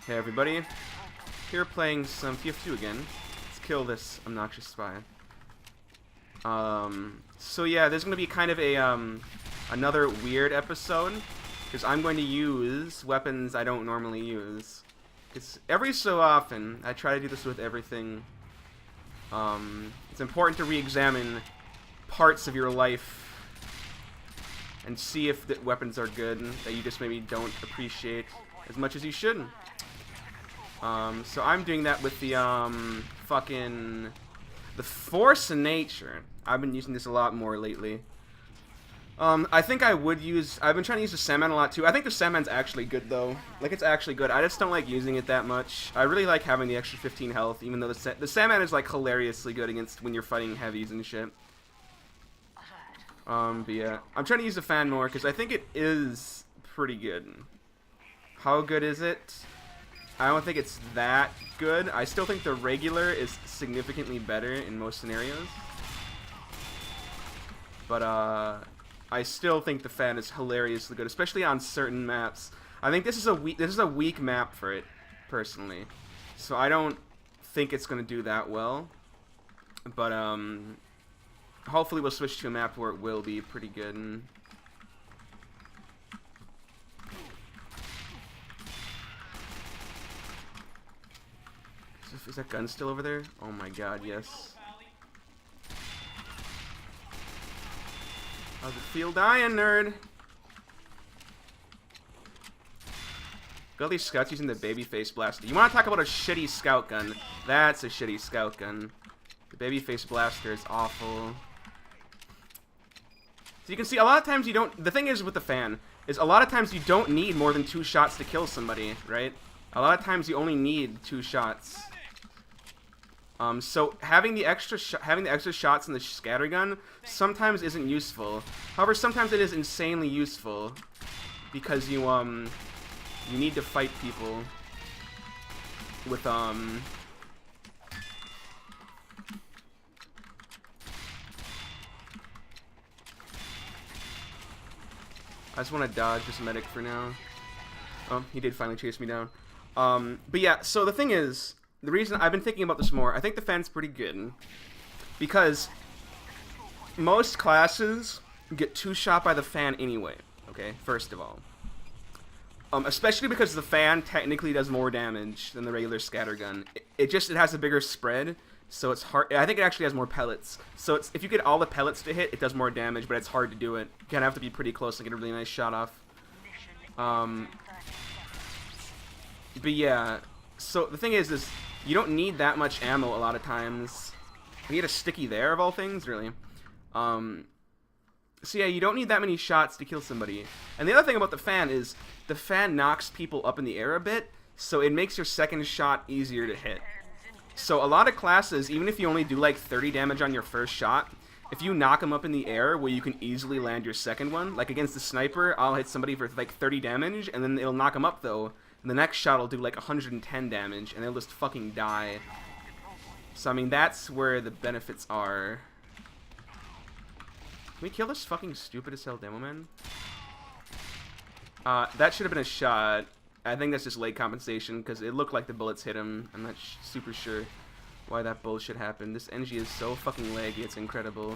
Hey everybody, here playing some TF2 again. Let's kill this obnoxious spy. So yeah, there's gonna be kind of a another weird episode because I'm going to use weapons I don't normally use. Because every so often, I try to do this with everything. It's important to re-examine parts of your life and see if the weapons are good that you just maybe don't appreciate as much as you should. So I'm doing that with the the Force of Nature. I've been using this a lot more lately. I think I've been trying to use the Sandman a lot too. I think the Sandman's actually good though. Like, it's actually good. I just don't like using it that much. I really like having the extra 15 health, even though the Sandman is like hilariously good against when you're fighting heavies and shit. But yeah, I'm trying to use the fan more because I think it is pretty good. How good is it? I don't think it's that good. I still think the regular is significantly better in most scenarios. But I still think the fan is hilariously good, especially on certain maps. I think this is a weak map for it, personally. So I don't think it's gonna do that well. But hopefully we'll switch to a map where it will be pretty good. Is that gun still over there? Oh my god, yes. How's it feel dying, nerd? Got all these scouts using the babyface blaster. You want to talk about a shitty scout gun? That's a shitty scout gun. The babyface blaster is awful. So you can see a lot of times you don't... The thing is with the fan, is a lot of times you don't need more than 2 shots to kill somebody, right? A lot of times you only need 2 shots. So having the extra shots in the scatter gun sometimes isn't useful. However, sometimes it is insanely useful because you need to fight people with I just want to dodge this medic for now. Oh, he did finally chase me down. But yeah, so the thing is, the reason I've been thinking about this more, I think the fan's pretty good because most classes get 2-shot by the fan anyway, okay, first of all. Especially because the fan technically does more damage than the regular scattergun. It has a bigger spread, so it's hard. I think it actually has more pellets. So if you get all the pellets to hit, it does more damage, but it's hard to do it. You kind of have to be pretty close to get a really nice shot off. But yeah, so the thing is you don't need that much ammo a lot of times. You need a sticky there of all things, really. So yeah, you don't need that many shots to kill somebody. And the other thing about the fan is the fan knocks people up in the air a bit, so it makes your second shot easier to hit. So a lot of classes, even if you only do like 30 damage on your first shot, if you knock them up in the air where you can easily land your second one, like against the sniper, I'll hit somebody for like 30 damage, and then it'll knock them up though. And the next shot will do like 110 damage, and they'll just fucking die. So, I mean, that's where the benefits are. Can we kill this fucking stupid as hell demo man? That should have been a shot. I think that's just late compensation, because it looked like the bullets hit him. I'm not super sure why that bullshit happened. This NG is so fucking laggy, it's incredible.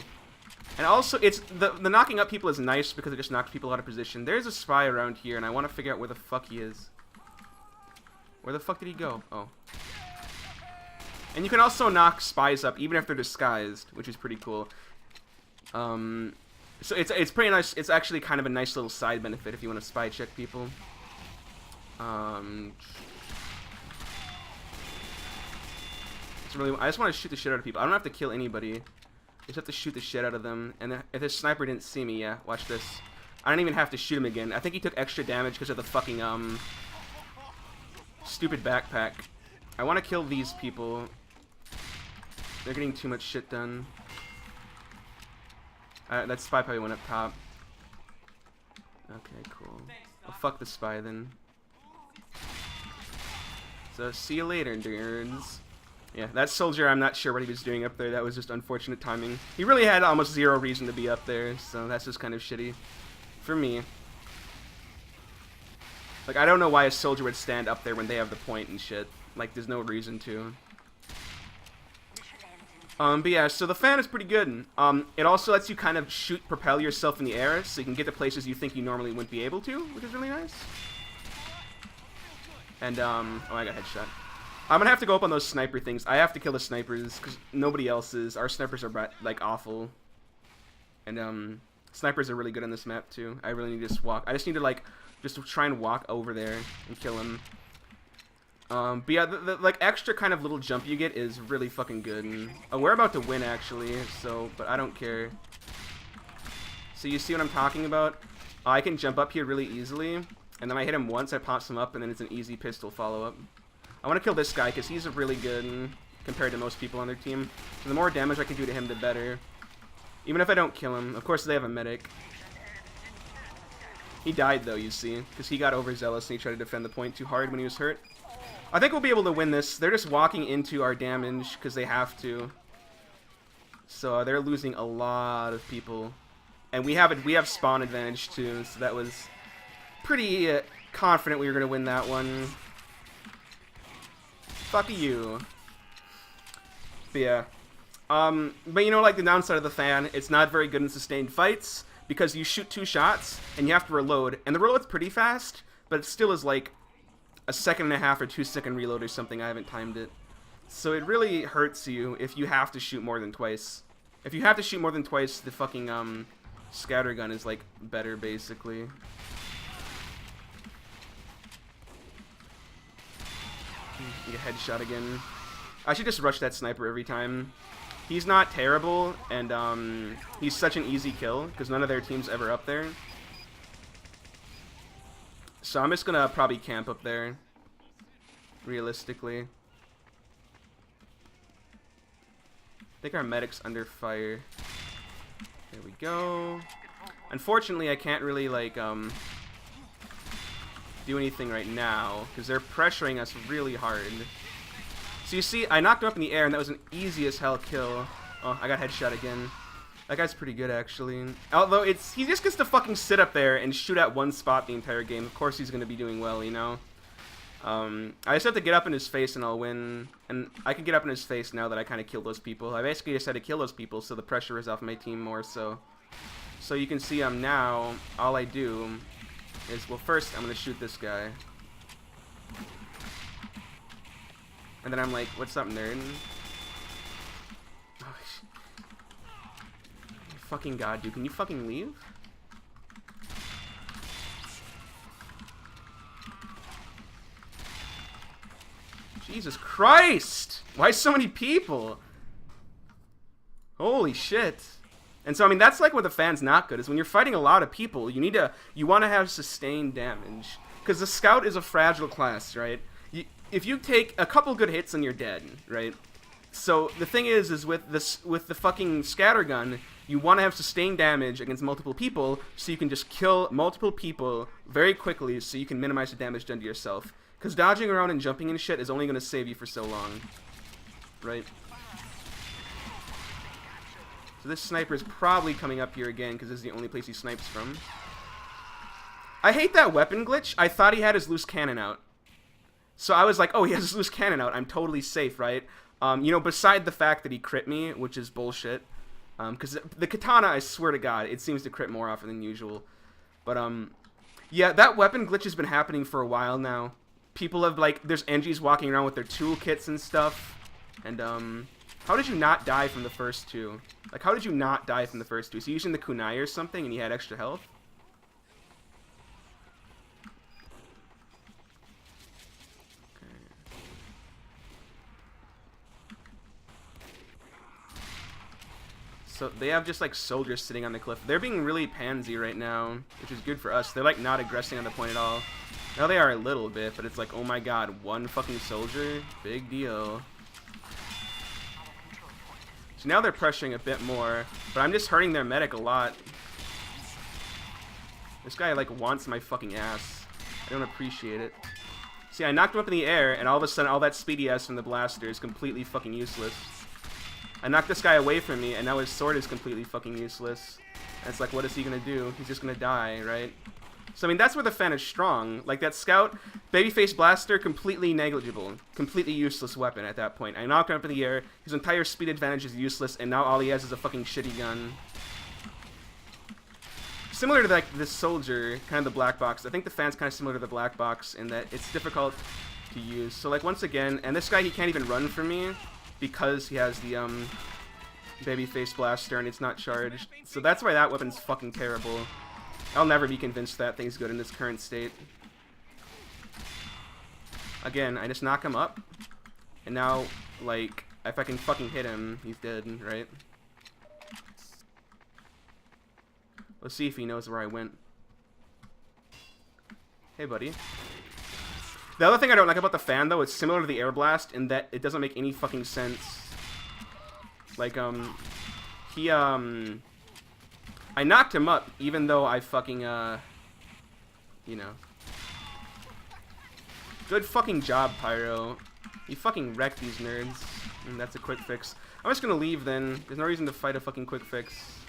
And also, it's the knocking up people is nice because it just knocks people out of position. There's a spy around here, and I want to figure out where the fuck he is. Where the fuck did he go? Oh. And you can also knock spies up even if they're disguised, which is pretty cool. So it's pretty nice. It's actually kind of a nice little side benefit if you want to spy check people. It's really, I just want to shoot the shit out of people. I don't have to kill anybody. I just have to shoot the shit out of them. And if this sniper didn't see me, yeah, watch this. I don't even have to shoot him again. I think he took extra damage because of the fucking stupid backpack. I want to kill these people. They're getting too much shit done. That spy probably went up top. Okay, cool. Well, fuck the spy then. So, see you later, nerds. Yeah, that soldier, I'm not sure what he was doing up there. That was just unfortunate timing. He really had almost zero reason to be up there, so that's just kind of shitty for me. Like, I don't know why a soldier would stand up there when they have the point and shit. Like, there's no reason to. But yeah, so the fan is pretty good. It also lets you kind of propel yourself in the air, so you can get to places you think you normally wouldn't be able to, which is really nice. And, oh, I got headshot. I'm gonna have to go up on those sniper things. I have to kill the snipers, because nobody else is. Our snipers are, like, awful. And, snipers are really good on this map, too. I really need to just walk. I just need to, like, just try and walk over there and kill him. But yeah, the like extra kind of little jump you get is really fucking good. And, we're about to win actually, so but I don't care. So you see what I'm talking about? I can jump up here really easily, and then I hit him once, I pops him up, and then it's an easy pistol follow up. I want to kill this guy because he's really good compared to most people on their team. So the more damage I can do to him, the better. Even if I don't kill him, of course they have a medic. He died though, you see, because he got overzealous and he tried to defend the point too hard when he was hurt. I think we'll be able to win this. They're just walking into our damage because they have to. So they're losing a lot of people, and we have spawn advantage too. So that was pretty confident we were gonna win that one. Fuck you. But yeah. But you know, like the downside of the fan, it's not very good in sustained fights because you shoot 2 shots and you have to reload, and the reload's pretty fast, but it still is like a 1.5 or 2 second reload or something. I haven't timed it. So it really hurts you if you have to shoot more than twice. If you have to shoot more than twice, the fucking scattergun is like better basically. Get headshot again. I should just rush that sniper every time. He's not terrible, and he's such an easy kill because none of their team's ever up there. So I'm just gonna probably camp up there, realistically. I think our medic's under fire. There we go. Unfortunately, I can't really, like, do anything right now because they're pressuring us really hard. So you see, I knocked him up in the air, and that was an easy as hell kill. Oh, I got headshot again. That guy's pretty good, actually. Although, he just gets to fucking sit up there and shoot at one spot the entire game. Of course he's going to be doing well, you know? I just have to get up in his face and I'll win. And I can get up in his face now that I kind of killed those people. I basically just had to kill those people so the pressure is off my team more, so... So you can see now, all I do is, well, first I'm going to shoot this guy. And then I'm like, what's up, nerd? Oh, fucking god, dude, can you fucking leave? Jesus Christ! Why so many people? Holy shit. And so, I mean, that's like where the fan's not good, is when you're fighting a lot of people, you want to have sustained damage. Because the scout is a fragile class, right? If you take a couple good hits and you're dead, right? So the thing is with the fucking scattergun, you want to have sustained damage against multiple people, so you can just kill multiple people very quickly, so you can minimize the damage done to yourself. Because dodging around and jumping and shit is only going to save you for so long, right? So this sniper is probably coming up here again, because this is the only place he snipes from. I hate that weapon glitch. I thought he had his loose cannon out. So I was like, oh, he has his loose cannon out. I'm totally safe, right? You know, beside the fact that he crit me, which is bullshit. Because the katana, I swear to God, it seems to crit more often than usual. But, yeah, that weapon glitch has been happening for a while now. People have, like, there's NGs walking around with their toolkits and stuff. And, how did you not die from the first two? Like, how did you not die from the first two? So you using the kunai or something and you had extra health? So they have just like soldiers sitting on the cliff. They're being really pansy right now, which is good for us. They're like not aggressing on the point at all. Now they are a little bit, but it's like, oh my god, one fucking soldier? Big deal. So now they're pressuring a bit more, but I'm just hurting their medic a lot. This guy like wants my fucking ass. I don't appreciate it. See, I knocked him up in the air, and all of a sudden all that speedy ass from the blaster is completely fucking useless. I knocked this guy away from me, and now his sword is completely fucking useless. And it's like, what is he gonna do? He's just gonna die, right? So, I mean, that's where the fan is strong. Like, that Scout, Babyface Blaster, completely negligible. Completely useless weapon at that point. I knocked him up in the air, his entire speed advantage is useless, and now all he has is a fucking shitty gun. Similar to, like, this Soldier, kind of the black box. I think the fan's kind of similar to the black box in that it's difficult to use. So, like, once again, and this guy, he can't even run from me because he has the, Babyface Blaster and it's not charged. So that's why that weapon's fucking terrible. I'll never be convinced that thing's good in its current state. Again, I just knock him up. And now, like, if I can fucking hit him, he's dead, right? Let's see if he knows where I went. Hey, buddy. The other thing I don't like about the fan, though, it's similar to the Air Blast in that it doesn't make any fucking sense. Like, I knocked him up, even though I fucking, you know. Good fucking job, Pyro. You fucking wrecked these nerds. And that's a quick fix. I'm just gonna leave, then. There's no reason to fight a fucking quick fix.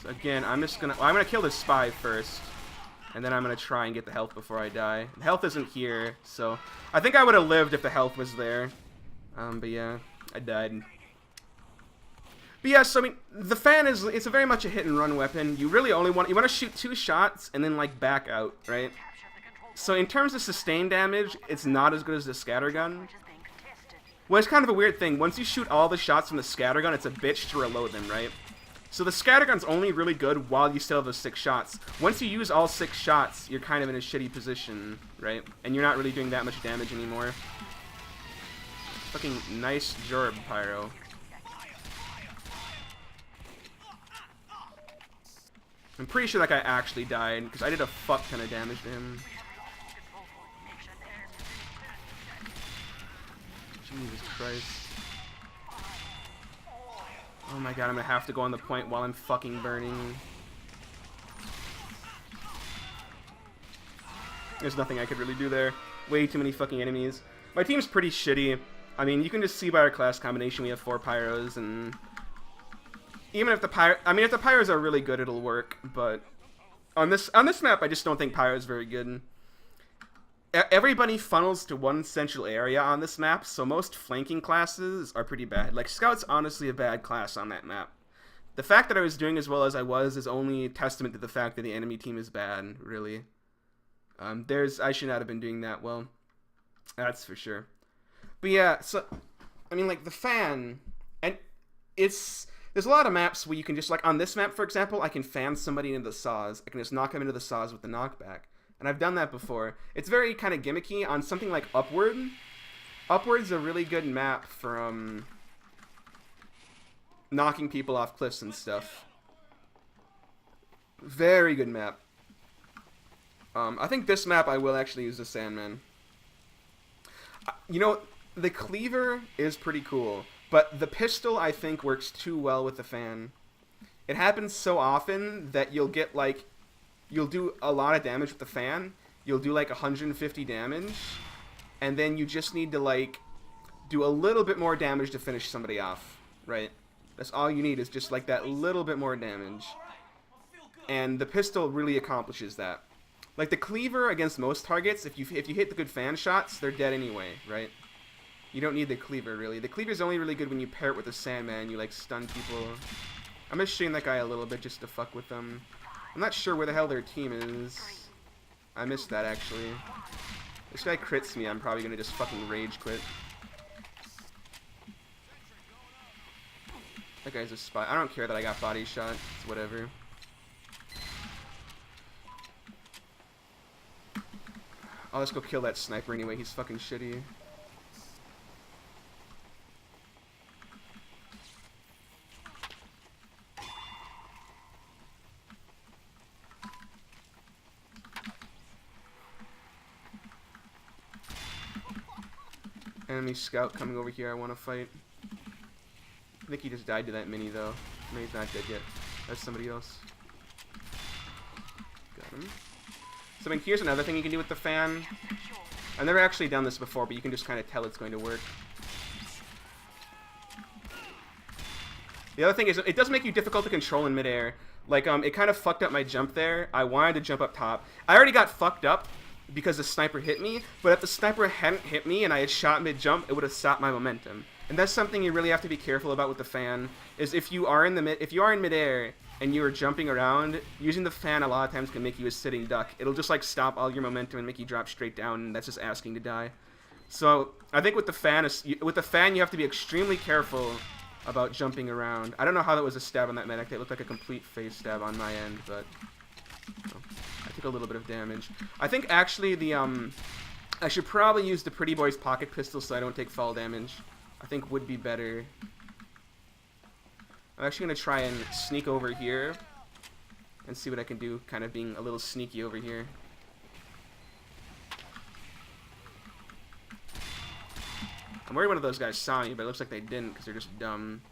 So again, I'm gonna kill this spy first. And then I'm gonna try and get the health before I die. The health isn't here, so I think I would have lived if the health was there. But yeah, I died. But yeah, so I mean, the fan it's a very much a hit and run weapon. You really only want to shoot 2 shots and then like back out, right? So in terms of sustained damage, it's not as good as the scattergun. Well, it's kind of a weird thing. Once you shoot all the shots from the scattergun, it's a bitch to reload them, right? So the scattergun's only really good while you still have those 6 shots. Once you use all 6 shots, you're kind of in a shitty position, right? And you're not really doing that much damage anymore. Fucking nice job, Pyro. I'm pretty sure that guy actually died, because I did a fuck ton of damage to him. Jesus Christ. Oh my god, I'm gonna have to go on the point while I'm fucking burning. There's nothing I could really do there. Way too many fucking enemies. My team's pretty shitty. I mean, you can just see by our class combination we have 4 Pyros, and even if the if the Pyros are really good, it'll work, but on this map, I just don't think Pyro's very good. Everybody funnels to one central area on this map, so most flanking classes are pretty bad. Like, Scout's honestly a bad class on that map. The fact that I was doing as well as I was is only a testament to the fact that the enemy team is bad, really. I should not have been doing that well. That's for sure. But yeah, so, I mean, like, the fan, and there's a lot of maps where you can just, like, on this map, for example, I can fan somebody into the saws. I can just knock them into the saws with the knockback. And I've done that before. It's very kind of gimmicky on something like Upward. Upward's a really good map for knocking people off cliffs and stuff. Very good map. I think this map I will actually use the Sandman. You know, the cleaver is pretty cool, but the pistol I think works too well with the fan. It happens so often that you'll get like you'll do a lot of damage with the fan. You'll do like 150 damage, and then you just need to like do a little bit more damage to finish somebody off, right? That's all you need is just like that little bit more damage. And the pistol really accomplishes that. Like the cleaver against most targets, if you hit the good fan shots, they're dead anyway, right? You don't need the cleaver really. The cleaver's only really good when you pair it with the Sandman. You like stun people. I'm just shooting that guy a little bit just to fuck with them. I'm not sure where the hell their team is. I missed that, actually. This guy crits me, I'm probably gonna just fucking rage quit. That guy's a spy. I don't care that I got body shot. It's whatever. I'll just go kill that sniper anyway. He's fucking shitty. Enemy scout coming over here. I want to fight. I think he just died to that mini though. Maybe he's not dead yet. That's somebody else. Got him. So I mean, here's another thing you can do with the fan. I've never actually done this before, but you can just kind of tell it's going to work. The other thing is, it does make you difficult to control in midair. Like, it kind of fucked up my jump there. I wanted to jump up top. I already got fucked up because the sniper hit me, but if the sniper hadn't hit me and I had shot mid-jump, it would have stopped my momentum. And that's something you really have to be careful about with the fan, is if you are in midair and you are jumping around, using the fan a lot of times can make you a sitting duck. It'll just, like, stop all your momentum and make you drop straight down, and that's just asking to die. So, I think with the fan, you have to be extremely careful about jumping around. I don't know how that was a stab on that medic. It looked like a complete face stab on my end, but I took a little bit of damage. I think actually I should probably use the Pretty Boy's pocket pistol so I don't take fall damage. I think would be better. I'm actually gonna try and sneak over here and see what I can do, kind of being a little sneaky over here. I'm worried one of those guys saw me, but it looks like they didn't because they're just dumb.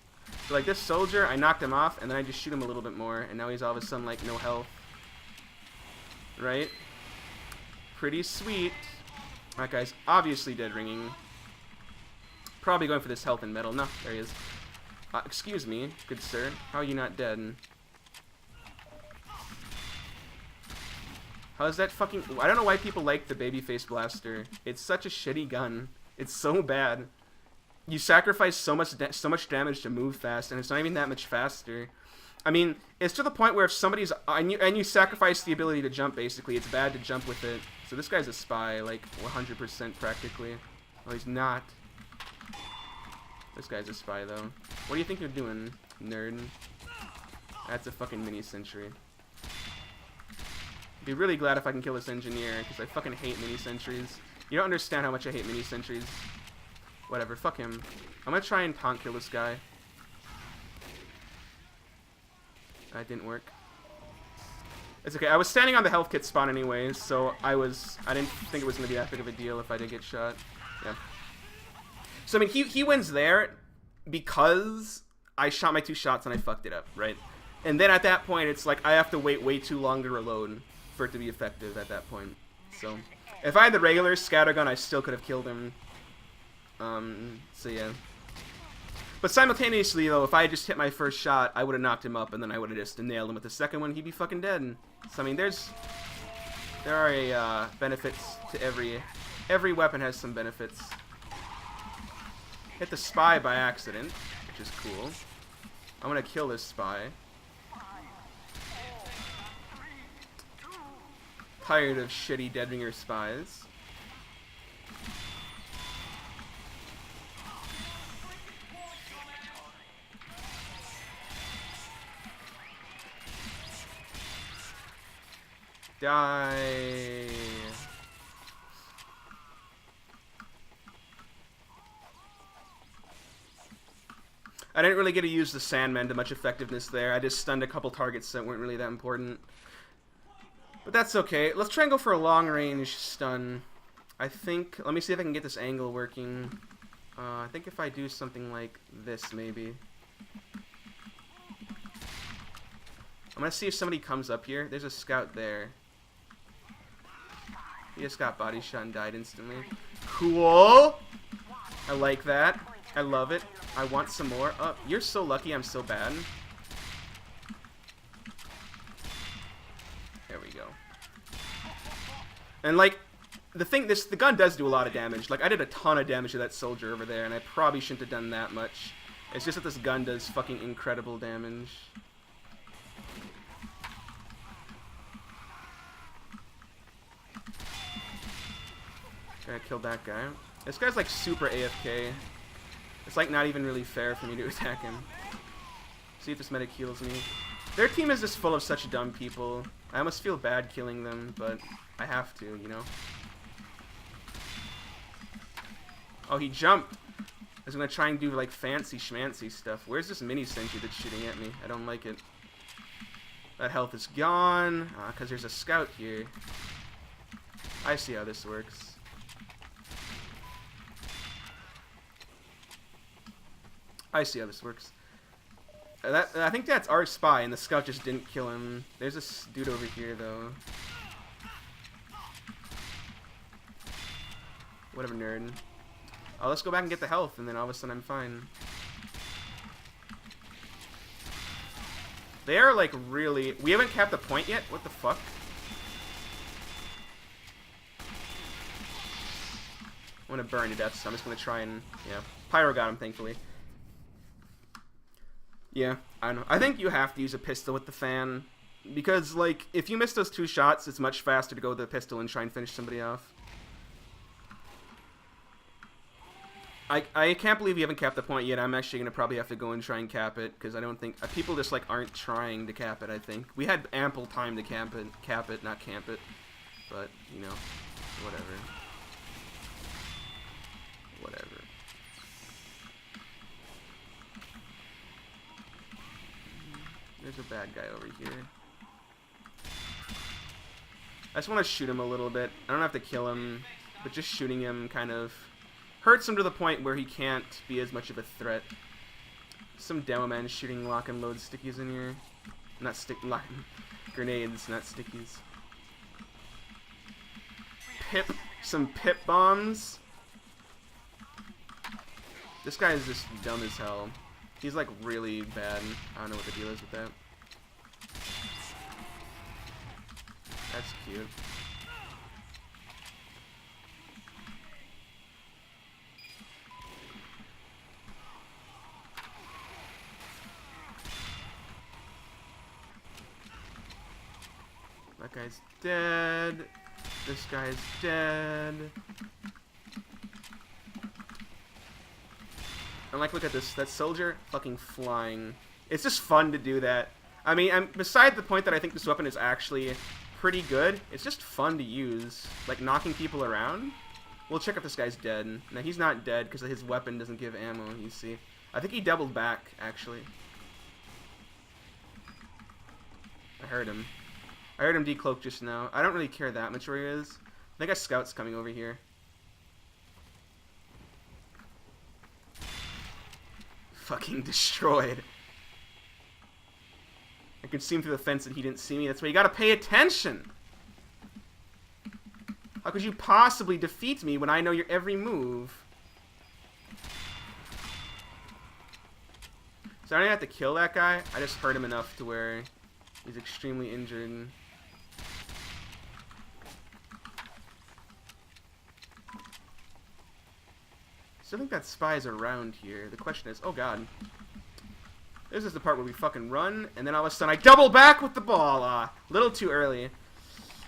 So like this soldier, I knocked him off, and then I just shoot him a little bit more, and now he's all of a sudden like no health. Right? Pretty sweet. That guy's obviously dead ringing. Probably going for this health and metal. No, there he is. Excuse me, good sir. How are you not dead? How is that fucking... I don't know why people like the babyface blaster. It's such a shitty gun. It's so bad. You sacrifice so much damage to move fast, and it's not even that much faster. I mean, it's to the point where if somebody's... And you sacrifice the ability to jump, basically. It's bad to jump with it. So this guy's a spy, like 100% practically. Well, he's not. This guy's a spy, though. What do you think you're doing, nerd? That's a fucking mini-sentry. Be really glad if I can kill this engineer, because I fucking hate mini-sentries. You don't understand how much I hate mini-sentries. Whatever, fuck him. I'm gonna try and taunt kill this guy. That didn't work. It's okay, I was standing on the health kit spawn anyways, so I didn't think it was gonna be that big of a deal if I did get shot. Yeah. So I mean, he wins there because I shot my 2 shots and I fucked it up, right? And then at that point, it's like I have to wait way too long to reload for it to be effective at that point. So if I had the regular scattergun, I still could have killed him. So yeah. But simultaneously, though, if I had just hit my first shot, I would have knocked him up, and then I would have just nailed him with the second one. He'd be fucking dead. So I mean, there are benefits to every weapon has some benefits. Hit the spy by accident, which is cool. I'm gonna kill this spy. Tired of shitty Deadringer spies. Die. I didn't really get to use the Sandman to much effectiveness there. I just stunned a couple targets that weren't really that important. But that's okay. Let's try and go for a long-range stun. I think... Let me see if I can get this angle working. I think if I do something like this, maybe. I'm gonna see if somebody comes up here. There's a scout there. He just got body shot and died instantly. Cool! I like that. I love it. I want some more. Oh, you're so lucky I'm so bad. There we go. And like, the gun does do a lot of damage. Like, I did a ton of damage to that soldier over there, and I probably shouldn't have done that much. It's just that this gun does fucking incredible damage. I killed that guy. This guy's like super AFK. It's like not even really fair for me to attack him. See if this medic heals me. Their team is just full of such dumb people. I almost feel bad killing them, but I have to, you know? Oh, he jumped. I was gonna try and do like fancy schmancy stuff. Where's this mini sentry that's shooting at me? I don't like it. That health is gone. Because there's a scout here. I see how this works. I see how this works. I think that's our spy, and the scout just didn't kill him. There's this dude over here, though. Whatever, nerd. Oh, let's go back and get the health, and then all of a sudden I'm fine. They're like really... We haven't capped the point yet? What the fuck? I'm gonna burn to death, so I'm just gonna try and... Yeah. Pyro got him, thankfully. Yeah, I don't know. I think you have to use a pistol with the fan. Because, like, if you miss those 2 shots, it's much faster to go with the pistol and try and finish somebody off. I can't believe you haven't capped the point yet. I'm actually going to probably have to go and try and cap it. Because I don't think... people just, like, aren't trying to cap it, I think. We had ample time to cap it, not camp it. But, you know, whatever. Whatever. There's a bad guy over here. I just want to shoot him a little bit. I don't have to kill him, but just shooting him kind of hurts him to the point where he can't be as much of a threat. Some demo man shooting lock and load stickies in here. Not lock grenades, not stickies. Some pip bombs. This guy is just dumb as hell. He's like really bad. I don't know what the deal is with that. That's cute. That guy's dead. This guy's dead. And like, look at this. That soldier fucking flying. It's just fun to do that. I mean, beside the point that I think this weapon is actually pretty good, it's just fun to use. Like, knocking people around. We'll check if this guy's dead. Now, he's not dead because his weapon doesn't give ammo, you see. I think he doubled back, actually. I heard him. I heard him decloak just now. I don't really care that much where he is. I think a scout's coming over here. Fucking destroyed. I could see him through the fence and he didn't see me. That's why you gotta pay attention. How could you possibly defeat me when I know your every move? So I don't have to kill that guy. I just hurt him enough to where he's extremely injured. I think that spy's around here. The question is, oh god. This is the part where we fucking run, and then all of a sudden I double back with the ball. A little too early. I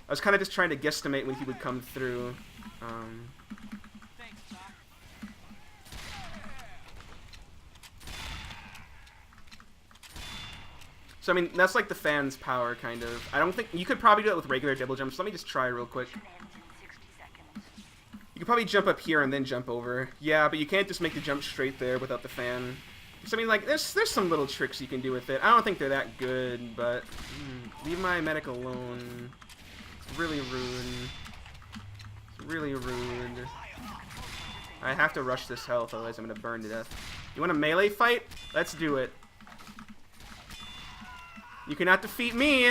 was kind of just trying to guesstimate when he would come through. So I mean, that's like the fan's power, kind of. I don't think you could probably do it with regular double jumps. Let me just try real quick. You could probably jump up here and then jump over. Yeah, but you can't just make the jump straight there without the fan. So I mean, like, there's some little tricks you can do with it. I don't think they're that good, but leave my medic alone. It's really rude. It's really rude. I have to rush this health, otherwise I'm gonna burn to death. You want a melee fight? Let's do it. You cannot defeat me.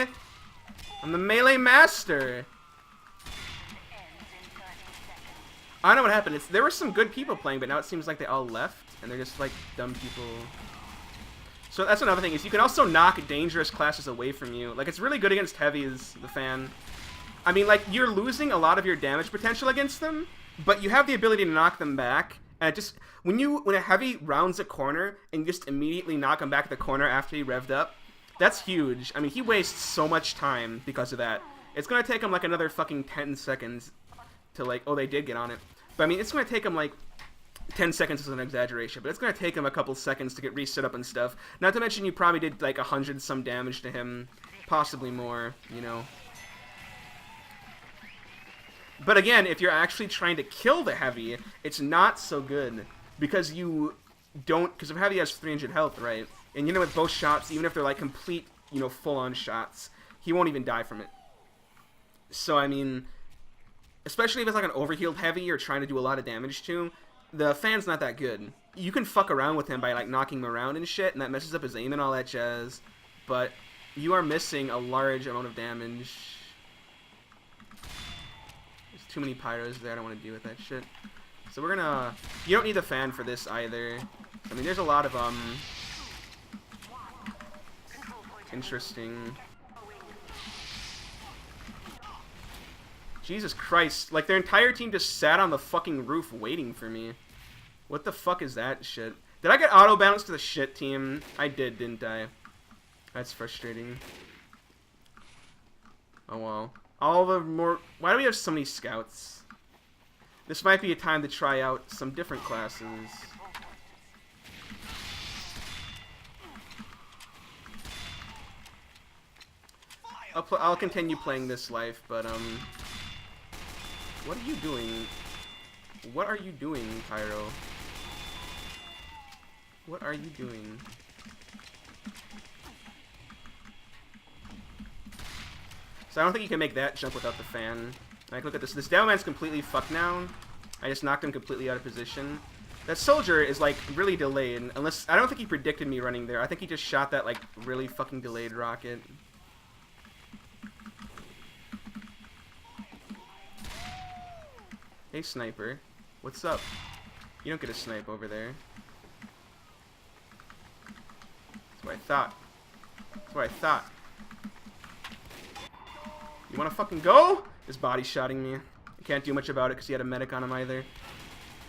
I'm the melee master. I don't know what happened. There were some good people playing, but now it seems like they all left, and they're just like dumb people. So that's another thing, is you can also knock dangerous classes away from you. Like, it's really good against heavies, the fan. I mean, like, you're losing a lot of your damage potential against them, but you have the ability to knock them back. And it just, when a heavy rounds a corner and you just immediately knock him back at the corner after he revved up, that's huge. I mean, he wastes so much time because of that. It's gonna take him like another fucking 10 seconds to like, oh, they did get on it. But I mean, it's gonna take him like 10 seconds is an exaggeration, but it's gonna take him a couple seconds to get reset up and stuff. Not to mention you probably did like 100 some damage to him, possibly more, you know. But again, if you're actually trying to kill the heavy, it's not so good because you don't, because the heavy has 300 health, right? And you know, with both shots, even if they're like complete, you know, full-on shots, he won't even die from it. So I mean, especially if it's like an overhealed heavy you're trying to do a lot of damage to, the fan's not that good. You can fuck around with him by like knocking him around and shit, and that messes up his aim and all that jazz, but you are missing a large amount of damage. There's too many pyros there, I don't want to deal with that shit. So we're gonna... You don't need the fan for this either. I mean, there's a lot of, Interesting. Jesus Christ. Like, their entire team just sat on the fucking roof waiting for me. What the fuck is that shit? Did I get auto-bounced to the shit team? I did, didn't I? That's frustrating. Oh well. All the more... Why do we have so many scouts? This might be a time to try out some different classes. I'll continue playing this life, but, what are you doing? What are you doing, Pyro? What are you doing? So I don't think you can make that jump without the fan. Like, look at this. This Devilman's completely fucked now. I just knocked him completely out of position. That soldier is, like, really delayed. Unless... I don't think he predicted me running there. I think he just shot that, like, really fucking delayed rocket. Hey, sniper. What's up? You don't get a snipe over there. That's what I thought. That's what I thought. You wanna fucking go? His body shotting me. I can't do much about it because he had a medic on him either.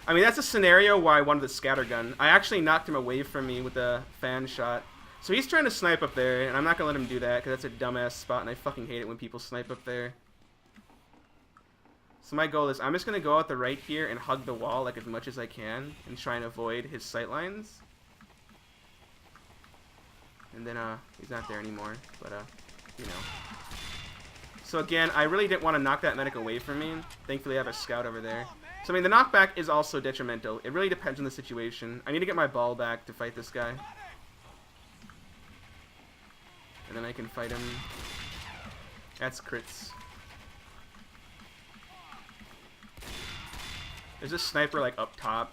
I mean, that's a scenario where I wanted the scattergun. I actually knocked him away from me with a fan shot. So he's trying to snipe up there, and I'm not gonna let him do that because that's a dumbass spot, and I fucking hate it when people snipe up there. So my goal is I'm just going to go out the right here and hug the wall like as much as I can and try and avoid his sightlines. And then he's not there anymore, but you know. So again, I really didn't want to knock that medic away from me. Thankfully I have a scout over there. So I mean the knockback is also detrimental. It really depends on the situation. I need to get my ball back to fight this guy. And then I can fight him. That's crits. There's this sniper, like, up top.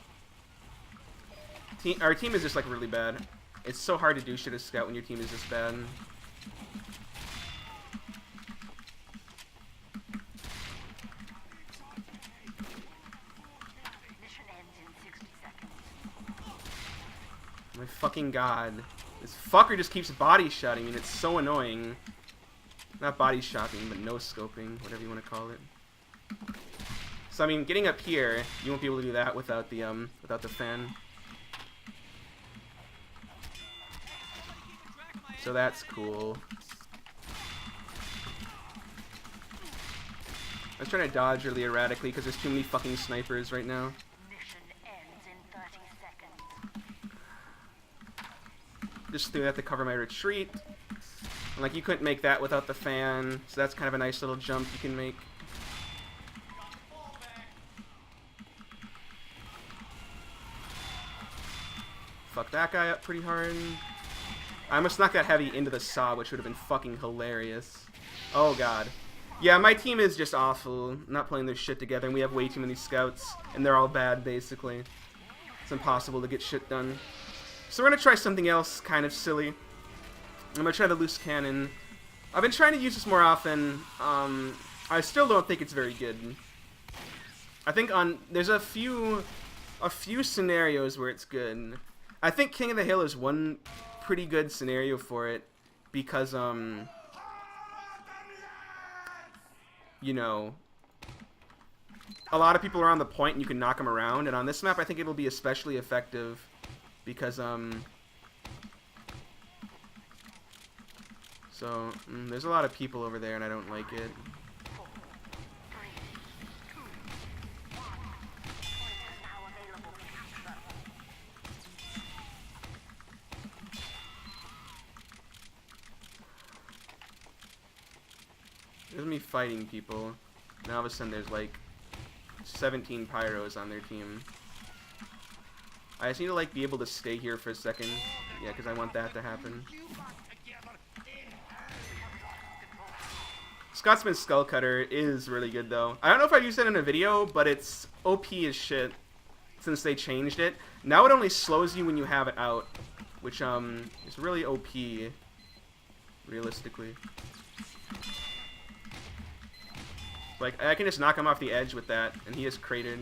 Our team is just, like, really bad. It's so hard to do shit as scout when your team is this bad. My fucking god. This fucker just keeps body shotting me, and it's so annoying. Not body shotting, but no-scoping, whatever you want to call it. So I mean, getting up here, you won't be able to do that without the fan. So that's cool. I was trying to dodge really erratically because there's too many fucking snipers right now. Mission ends in 30 seconds. Just threw that to cover my retreat. And, like, you couldn't make that without the fan, so that's kind of a nice little jump you can make. Fuck that guy up pretty hard. I almost knocked that heavy into the saw, which would have been fucking hilarious. Oh god. Yeah, my team is just awful. Not playing their shit together, and we have way too many scouts, and they're all bad, basically. It's impossible to get shit done. So we're gonna try something else kind of silly. I'm gonna try the loose cannon. I've been trying to use this more often. I still don't think it's very good. I think there's a few scenarios where it's good. I think King of the Hill is one pretty good scenario for it because you know, a lot of people are on the point and you can knock them around, and on this map I think it'll be especially effective because there's a lot of people over there and I don't like it. There's me fighting people. Now all of a sudden there's like 17 pyros on their team. I just need to like be able to stay here for a second. Yeah, because I want that to happen. Scotsman Skullcutter is really good though. I don't know if I used it in a video, but it's OP as shit since they changed it. Now it only slows you when you have it out, which is really OP realistically. Like, I can just knock him off the edge with that, and he is cratered.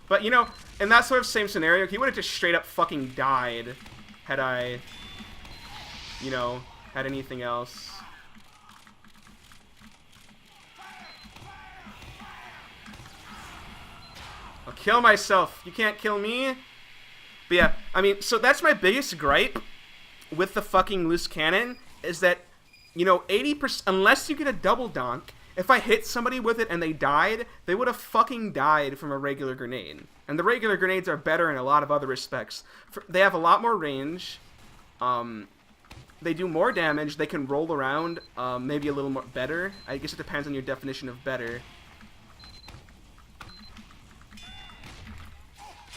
But, you know, in that sort of same scenario, he would have just straight up fucking died had I, you know, had anything else. I'll kill myself. You can't kill me. But yeah, I mean, so that's my biggest gripe with the fucking loose cannon, is that, you know, 80%, unless you get a double donk, if I hit somebody with it and they died, they would have fucking died from a regular grenade. And the regular grenades are better in a lot of other respects. They have a lot more range. They do more damage. They can roll around, maybe a little more better. I guess it depends on your definition of better.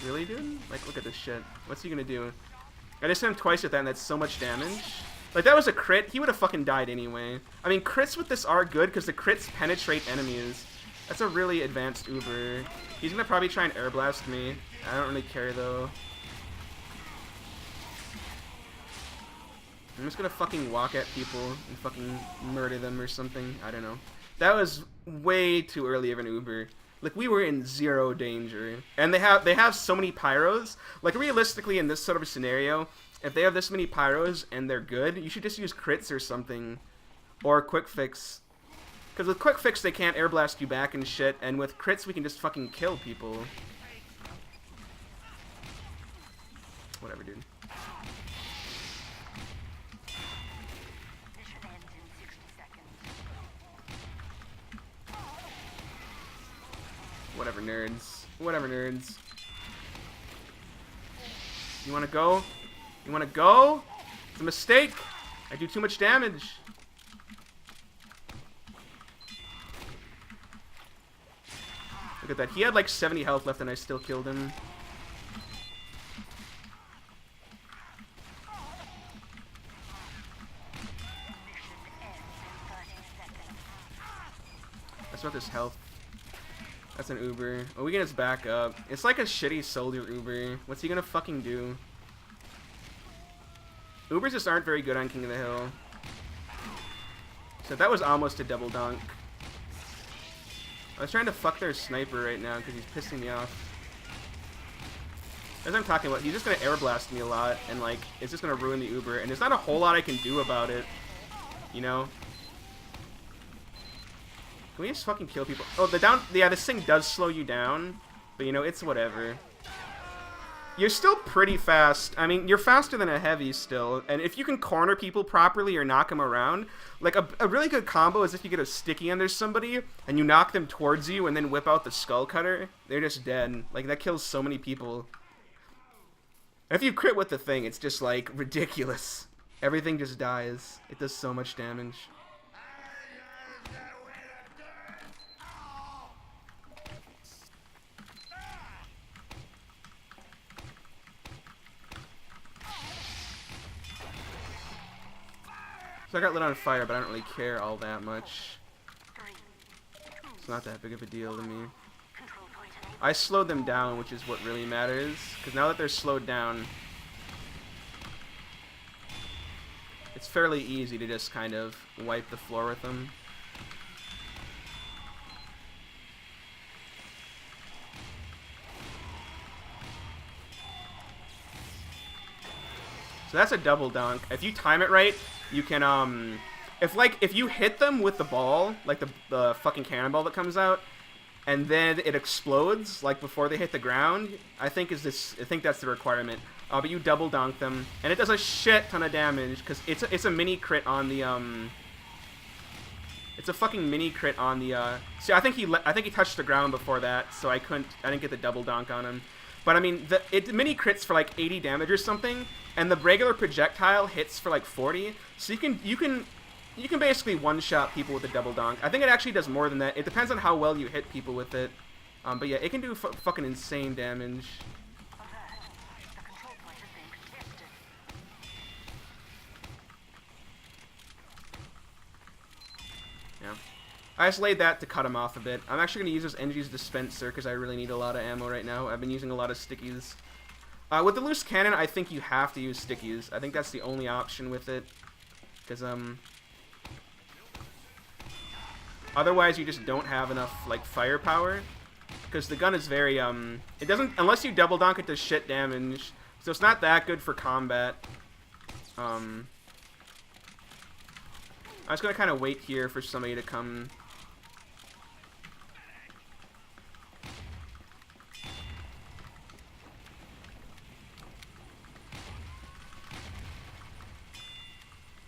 Really, dude? Like, look at this shit. What's he gonna do? I just hit him twice with that, and that's so much damage. Like, that was a crit. He would have fucking died anyway. I mean, crits with this are good, because the crits penetrate enemies. That's a really advanced Uber. He's gonna probably try and air blast me. I don't really care, though. I'm just gonna fucking walk at people and fucking murder them or something. I don't know. That was way too early of an Uber. Like, we were in zero danger. And they have so many pyros. Like, realistically, in this sort of a scenario, if they have this many pyros and they're good, you should just use crits or something. Or quick fix. Because with quick fix, they can't air blast you back and shit. And with crits, we can just fucking kill people. Whatever, dude. Mission ends in 60 seconds. Whatever, nerds. Whatever, nerds. You wanna go? You wanna go? It's a mistake. I do too much damage. Look at that. He had like 70 health left and I still killed him. Mission ends in 30 seconds. That's about this health. That's an Uber. Oh, we get his back up. It's like a shitty soldier Uber. What's he gonna fucking do? Ubers just aren't very good on King of the Hill. So that was almost a double donk. I was trying to fuck their sniper right now because he's pissing me off. As I'm talking about, he's just gonna air blast me a lot, and like, it's just gonna ruin the Uber, and there's not a whole lot I can do about it. You know? Can we just fucking kill people? Oh, yeah, this thing does slow you down, but you know, it's whatever. You're still pretty fast. I mean, you're faster than a heavy still, and if you can corner people properly or knock them around, like a really good combo is if you get a sticky under somebody and you knock them towards you and then whip out the skull cutter, they're just dead. Like, that kills so many people. If you crit with the thing, it's just like ridiculous. Everything just dies. It does so much damage. So I got lit on fire, but I don't really care all that much. 3, 2, It's not that big of a deal to me. control point enabled. I slowed them down, which is what really matters. Because now that they're slowed down, it's fairly easy to just kind of wipe the floor with them. So that's a double dunk. If you time it right, you can, if you hit them with the ball, like the fucking cannonball that comes out, and then it explodes, like before they hit the ground, I think that's the requirement. But you double dunk them, and it does a shit ton of damage, because it's a mini crit on the, it's a fucking mini crit on the, see, I think he touched the ground before that, so I didn't get the double dunk on him. But I mean, it mini crits for like 80 damage or something, and the regular projectile hits for like 40. So you can basically one-shot people with a double donk. I think it actually does more than that. It depends on how well you hit people with it. But yeah, it can do fucking insane damage. Alert. The control point has been contested. Yeah. I just laid that to cut him off a bit. I'm actually going to use this Engie's dispenser because I really need a lot of ammo right now. I've been using a lot of stickies. With the loose cannon, I think you have to use stickies. I think that's the only option with it. Because, otherwise you just don't have enough, like, firepower. Because the gun is very, it doesn't, unless you double donk, it does shit damage. So it's not that good for combat. I was gonna kind of wait here for somebody to come.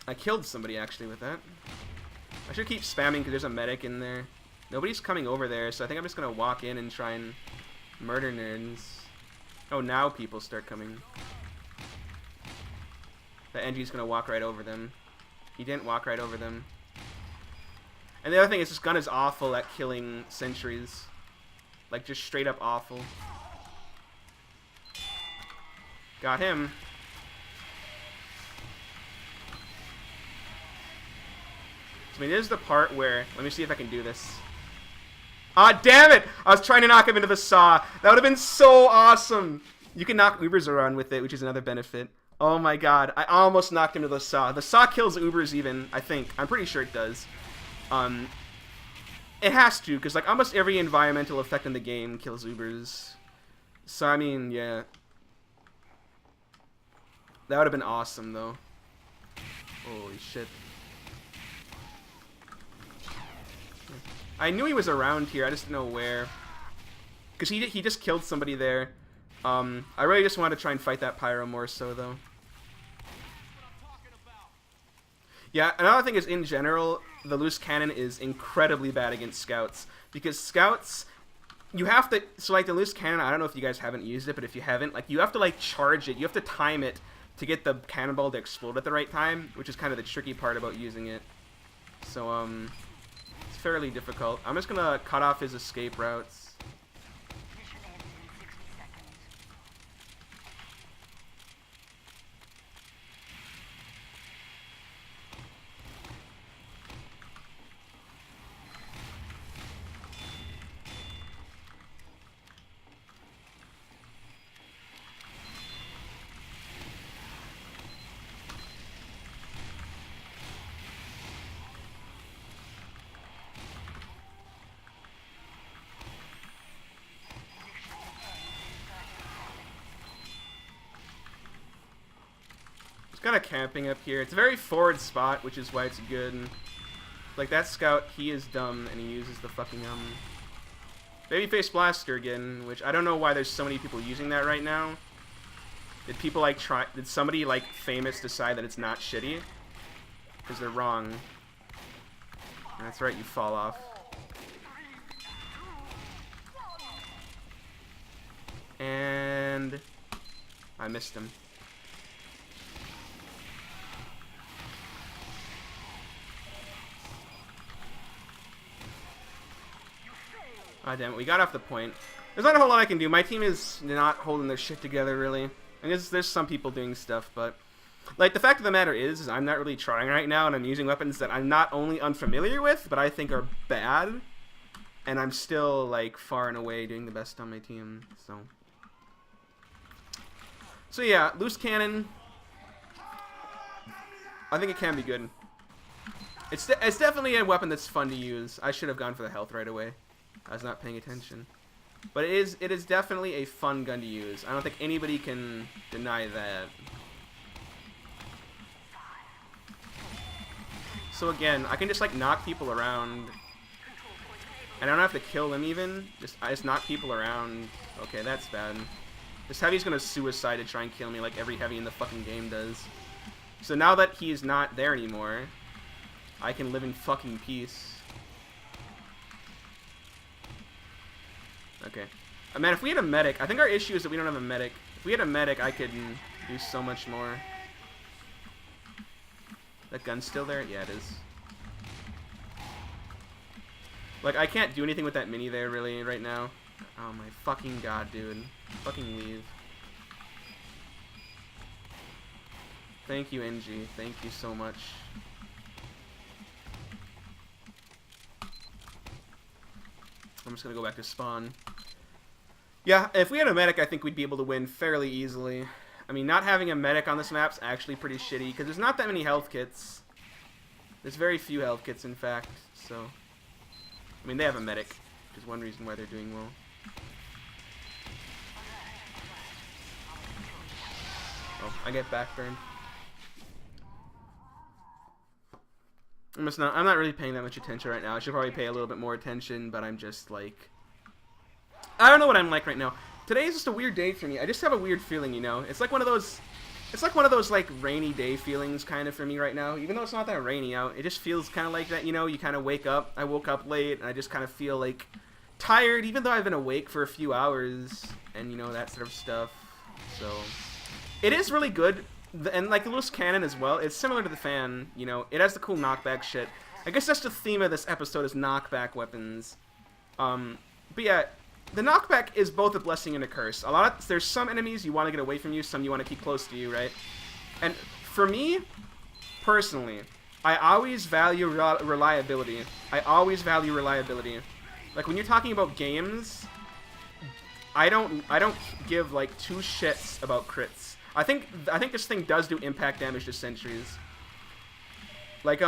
I killed somebody actually with that. I should keep spamming because there's a medic in there. Nobody's coming over there, so I think I'm just gonna walk in and try and murder nerds. Oh, now people start coming. The NG's gonna walk right over them. He didn't walk right over them. And the other thing is this gun is awful at killing sentries. Like, just straight up awful. Got him. I mean, this is the part where... Let me see if I can do this. Ah, damn it! I was trying to knock him into the saw. That would have been so awesome. You can knock Ubers around with it, which is another benefit. Oh my god. I almost knocked him to the saw. The saw kills Ubers even, I think. I'm pretty sure it does. It has to, because like almost every environmental effect in the game kills Ubers. So, I mean, yeah. That would have been awesome, though. Holy shit. I knew he was around here, I just didn't know where. Because he just killed somebody there. I really just wanted to try and fight that pyro more so, though. Yeah, another thing is, in general, the loose cannon is incredibly bad against scouts. Because scouts, you have to... So, like, the loose cannon, I don't know if you guys haven't used it, but if you haven't, like, you have to, like, charge it. You have to time it to get the cannonball to explode at the right time, which is kind of the tricky part about using it. So, it's fairly difficult. I'm just gonna cut off his escape routes. Mission ends in 60 seconds. Kind of camping up here. It's a very forward spot, which is why it's good. Like that scout, he is dumb and he uses the fucking babyface blaster again, which I don't know why there's so many people using that right now. Did people like try? Did somebody like famous decide that it's not shitty? Because they're wrong. And that's right, you fall off. And I missed him. Ah, damn it, we got off the point. There's not a whole lot I can do. My team is not holding their shit together, really. I guess there's some people doing stuff, but... Like, the fact of the matter is I'm not really trying right now, and I'm using weapons that I'm not only unfamiliar with, but I think are bad. And I'm still, like, far and away doing the best on my team, so... So yeah, loose cannon. I think it can be good. It's definitely a weapon that's fun to use. I should have gone for the health right away. I was not paying attention. But it is definitely a fun gun to use. I don't think anybody can deny that. So again, I can just like knock people around. And I don't have to kill them even. I just knock people around. Okay, that's bad. This heavy's gonna suicide to try and kill me like every heavy in the fucking game does. So now that he's not there anymore, I can live in fucking peace. Okay. Man, if we had a medic, I think our issue is that we don't have a medic. If we had a medic, I could do so much more. That gun's still there? Yeah, it is. Like, I can't do anything with that mini there, really, right now. Oh my fucking god, dude. Fucking leave. Thank you, NG. Thank you so much. I'm just gonna go back to spawn. Yeah, if we had a medic, I think we'd be able to win fairly easily. I mean, not having a medic on this map's actually pretty shitty, because there's not that many health kits. There's very few health kits, in fact, so... I mean, they have a medic, which is one reason why they're doing well. Oh, I get backburned. I'm not really paying that much attention right now. I should probably pay a little bit more attention, but I'm just like, I don't know what I'm like right now. Today is just a weird day for me. I just have a weird feeling, you know. It's like one of those like rainy day feelings kind of for me right now. Even though it's not that rainy out, it just feels kind of like that, you know. You kind of wake up. I woke up late, and I just kind of feel like tired, even though I've been awake for a few hours, and you know, that sort of stuff. So it is really good. And like the loose cannon as well, it's similar to the fan, you know, it has the cool knockback shit. I guess that's the theme of this episode, is knockback weapons. But yeah, the knockback is both a blessing and a curse. There's some enemies you want to get away from you, some you want to keep close to you, right? And for me, personally, I always value reliability. I always value reliability. Like when you're talking about games, I don't give like two shits about crits. I think this thing does do impact damage to sentries. Like,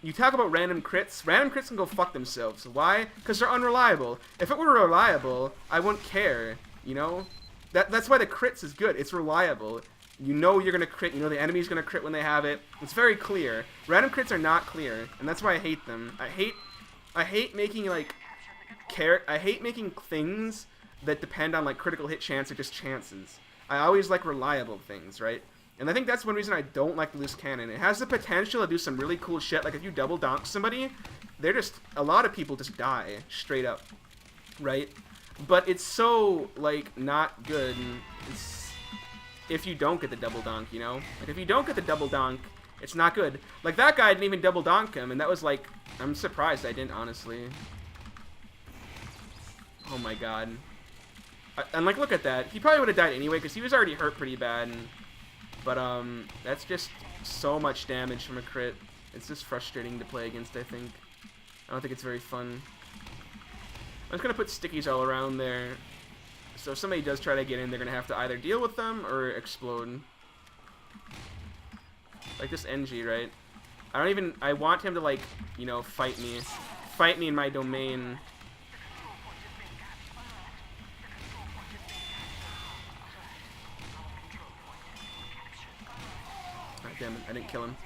you talk about random crits can go fuck themselves. Why? Because they're unreliable. If it were reliable, I wouldn't care, you know? That's why the crits is good. It's reliable. You know you're gonna crit, you know the enemy's gonna crit when they have it. It's very clear. Random crits are not clear, and that's why I hate them. I hate making, like, I hate making things that depend on, like, critical hit chance or just chances. I always like reliable things, right? And I think that's one reason I don't like the loose cannon. It has the potential to do some really cool shit. Like if you double donk somebody, a lot of people just die straight up, right? But it's so, like, not good if you don't get the double donk, you know? Like if you don't get the double donk, it's not good. Like that guy didn't even double donk him, and that was like, I'm surprised I didn't, honestly. Oh my god. And like, look at that. He probably would have died anyway because he was already hurt pretty bad. But that's just so much damage from a crit. It's just frustrating to play against, I think. I don't think it's very fun. I'm just gonna put stickies all around there. So if somebody does try to get in, they're gonna have to either deal with them or explode. Like this NG, right? I want him to, like, you know, fight me. Fight me in my domain. Damn it, I didn't kill him.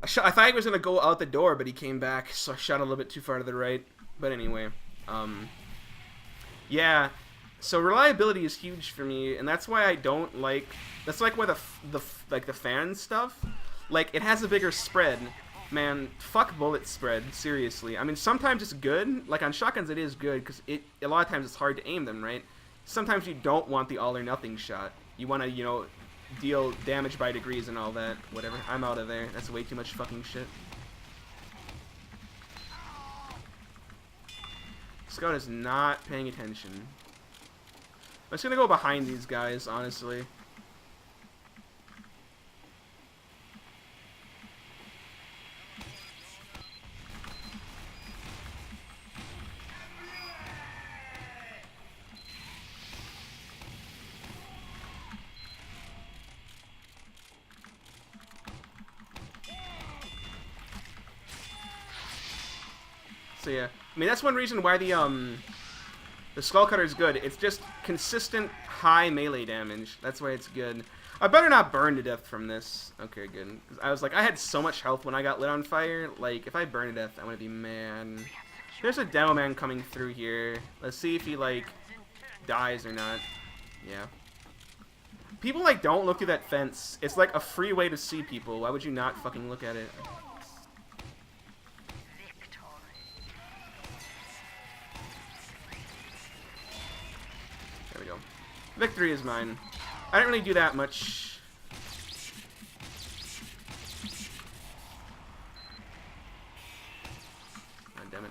I thought he was going to go out the door, but he came back, so I shot a little bit too far to the right. But anyway, yeah, so reliability is huge for me, and that's why I don't like, that's like why the fan stuff, like, it has a bigger spread. Man, fuck bullet spread, seriously. I mean, sometimes it's good, like on shotguns it is good, because a lot of times it's hard to aim them, right? Sometimes you don't want the all or nothing shot. You want to, you know, deal damage by degrees and all that. Whatever. I'm out of there. That's way too much fucking shit. Scout is not paying attention. I'm just gonna go behind these guys, honestly. So yeah, I mean that's one reason why the Skull Cutter is good. It's just consistent high melee damage. That's why it's good. I better not burn to death from this. Okay, good. 'Cause I was like, I had so much health when I got lit on fire. Like, if I burn to death, I'm gonna be mad. There's a demo man coming through here. Let's see if he, like, dies or not. Yeah. People, like, don't look through that fence. It's like a free way to see people. Why would you not fucking look at it? There we go. Victory is mine. I didn't really do that much. God damn it.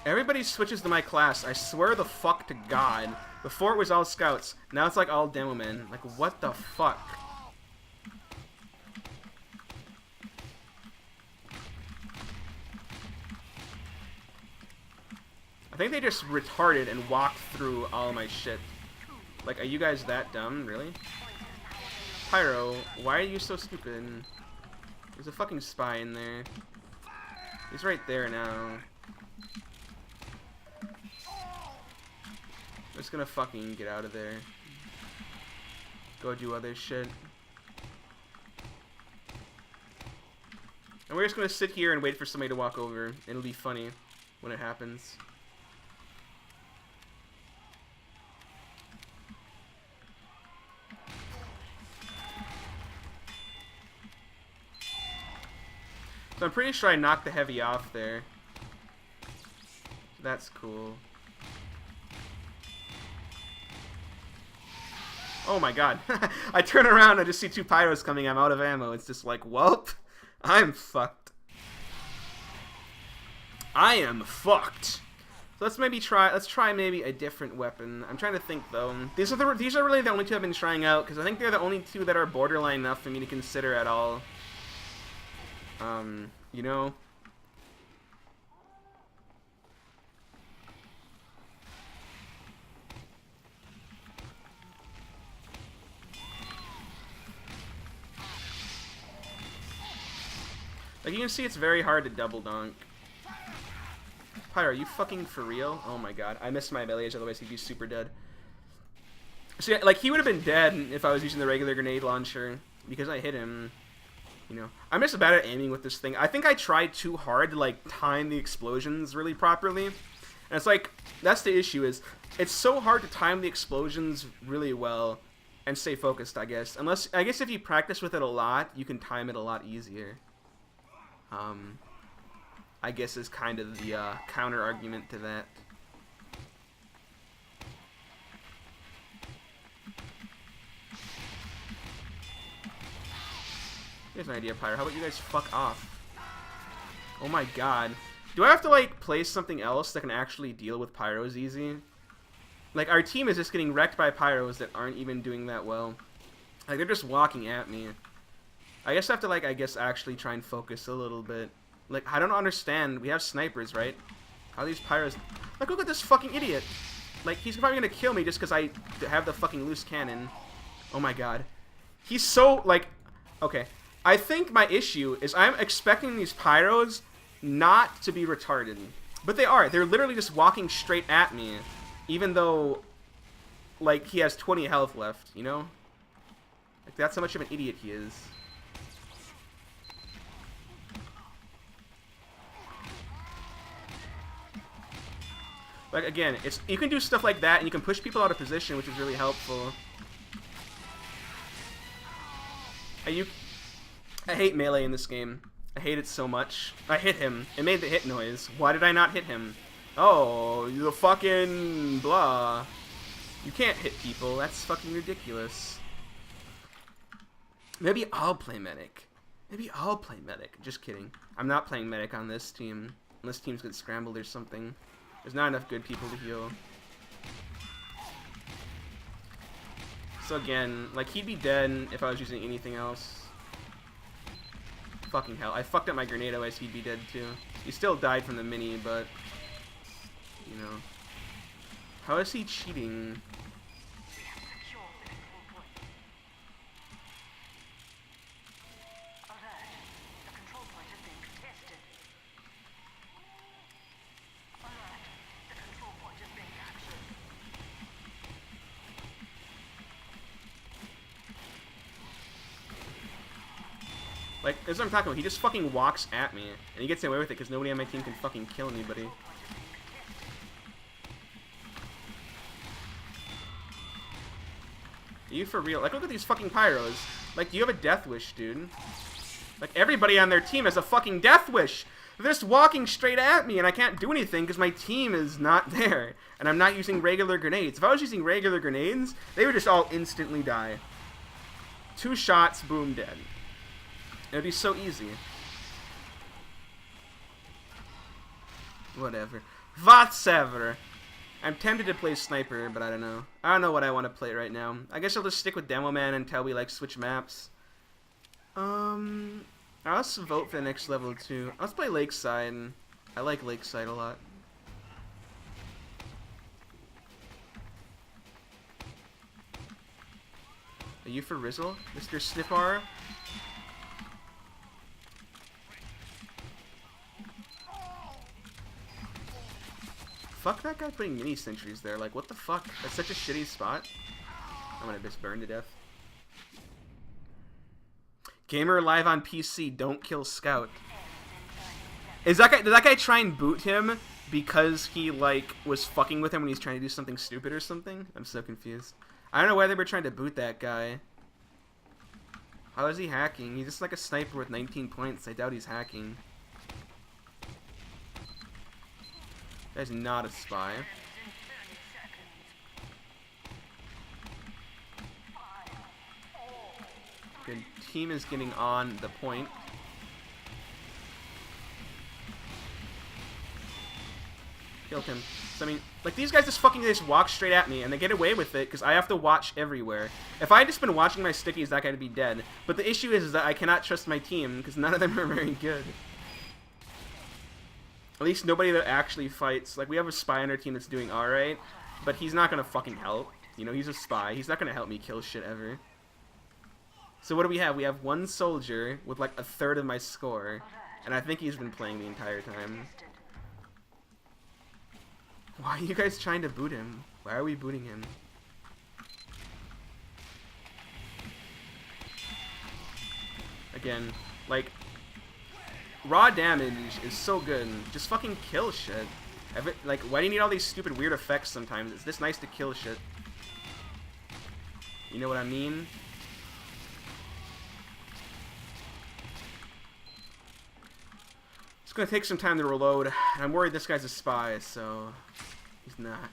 Everybody switches to my class. I swear the fuck to God. Before it was all scouts. Now it's like all demo men. Like, what the fuck? I think they just retarded and walked through all of my shit. Like, are you guys that dumb? Really? Pyro, why are you so stupid? There's a fucking spy in there. He's right there now. I'm just gonna fucking get out of there. go do other shit. And we're just gonna sit here and wait for somebody to walk over. It'll be funny when it happens. So I'm pretty sure I knocked the heavy off there. That's cool. Oh my god. I turn around, I just see two pyros coming, I'm out of ammo. It's just like, welp, I'm fucked. I am fucked. So let's try maybe a different weapon. I'm trying to think though. These are really the only two I've been trying out, because I think they're the only two that are borderline enough for me to consider at all. You know? Like, you can see it's very hard to double dunk. Pyro, are you fucking for real? Oh my god. I missed my melee edge, otherwise he'd be super dead. So yeah, like, he would have been dead if I was using the regular grenade launcher, because I hit him. You know, I'm just bad at aiming with this thing. I think I tried too hard to, like, time the explosions really properly. And it's like, that's the issue, is it's so hard to time the explosions really well and stay focused, I guess. I guess if you practice with it a lot, you can time it a lot easier. I guess is kind of the counter argument to that. Here's an idea, Pyro. How about you guys fuck off? Oh my god. Do I have to, like, play something else that can actually deal with Pyros easy? Like, our team is just getting wrecked by Pyros that aren't even doing that well. Like, they're just walking at me. I guess I have to, like, actually try and focus a little bit. Like, I don't understand. We have snipers, right? How are these Pyros... Like, look at this fucking idiot. Like, he's probably gonna kill me just because I have the fucking loose cannon. Oh my god. He's so, like... Okay. I think my issue is I'm expecting these Pyros not to be retarded. But they are. They're literally just walking straight at me. Even though, like, he has 20 health left, you know? Like, that's how much of an idiot he is. Like, again, you can do stuff like that, and you can push people out of position, which is really helpful. I hate melee in this game. I hate it so much. I hit him. It made the hit noise. Why did I not hit him? Oh, you fucking blah. You can't hit people. That's fucking ridiculous. Maybe I'll play medic. Maybe I'll play medic. Just kidding. I'm not playing medic on this team. Unless teams get scrambled or something. There's not enough good people to heal. So again, like, he'd be dead if I was using anything else. Fucking hell. I fucked up my grenade, otherwise he'd be dead too. He still died from the mini, but... You know. How is he cheating? Like, that's what I'm talking about. He just fucking walks at me, and he gets away with it because nobody on my team can fucking kill anybody. Are you for real? Like, look at these fucking Pyros. Like, do you have a death wish, dude? Like, everybody on their team has a fucking death wish! They're just walking straight at me, and I can't do anything because my team is not there. And I'm not using regular grenades. If I was using regular grenades, they would just all instantly die. 2 shots, boom, dead. It would be so easy. Whatever. Whatever. I'm tempted to play Sniper, but I don't know. I don't know what I want to play right now. I guess I'll just stick with Demo Man until we, like, switch maps. Let's vote for the next level, too. Let's play Lakeside. I like Lakeside a lot. Are you for Rizzle, Mr. Snipar? Fuck that guy putting mini sentries there. Like, what the fuck? That's such a shitty spot. I'm gonna just burn to death. Gamer live on PC, don't kill Scout. Did that guy try and boot him because he, like, was fucking with him when he's trying to do something stupid or something? I'm so confused. I don't know why they were trying to boot that guy. How is he hacking? He's just like a sniper with 19 points. I doubt he's hacking. That guy's not a spy. The team is getting on the point. Killed him. So, I mean, like, these guys just walk straight at me, and they get away with it, because I have to watch everywhere. If I had just been watching my stickies, that guy would be dead. But the issue is that I cannot trust my team, because none of them are very good. At least nobody that actually fights. Like, we have a spy on our team that's doing alright, but he's not gonna fucking help. You know, he's a spy. He's not gonna help me kill shit ever. So what do we have? We have one soldier with, like, a third of my score, and I think he's been playing the entire time. Why are you guys trying to boot him? Why are we booting him? Again, like, raw damage is so good. Just fucking kill shit. Like, why do you need all these stupid weird effects sometimes? It's just nice to kill shit. You know what I mean? It's gonna take some time to reload. I'm worried this guy's a spy, so he's not.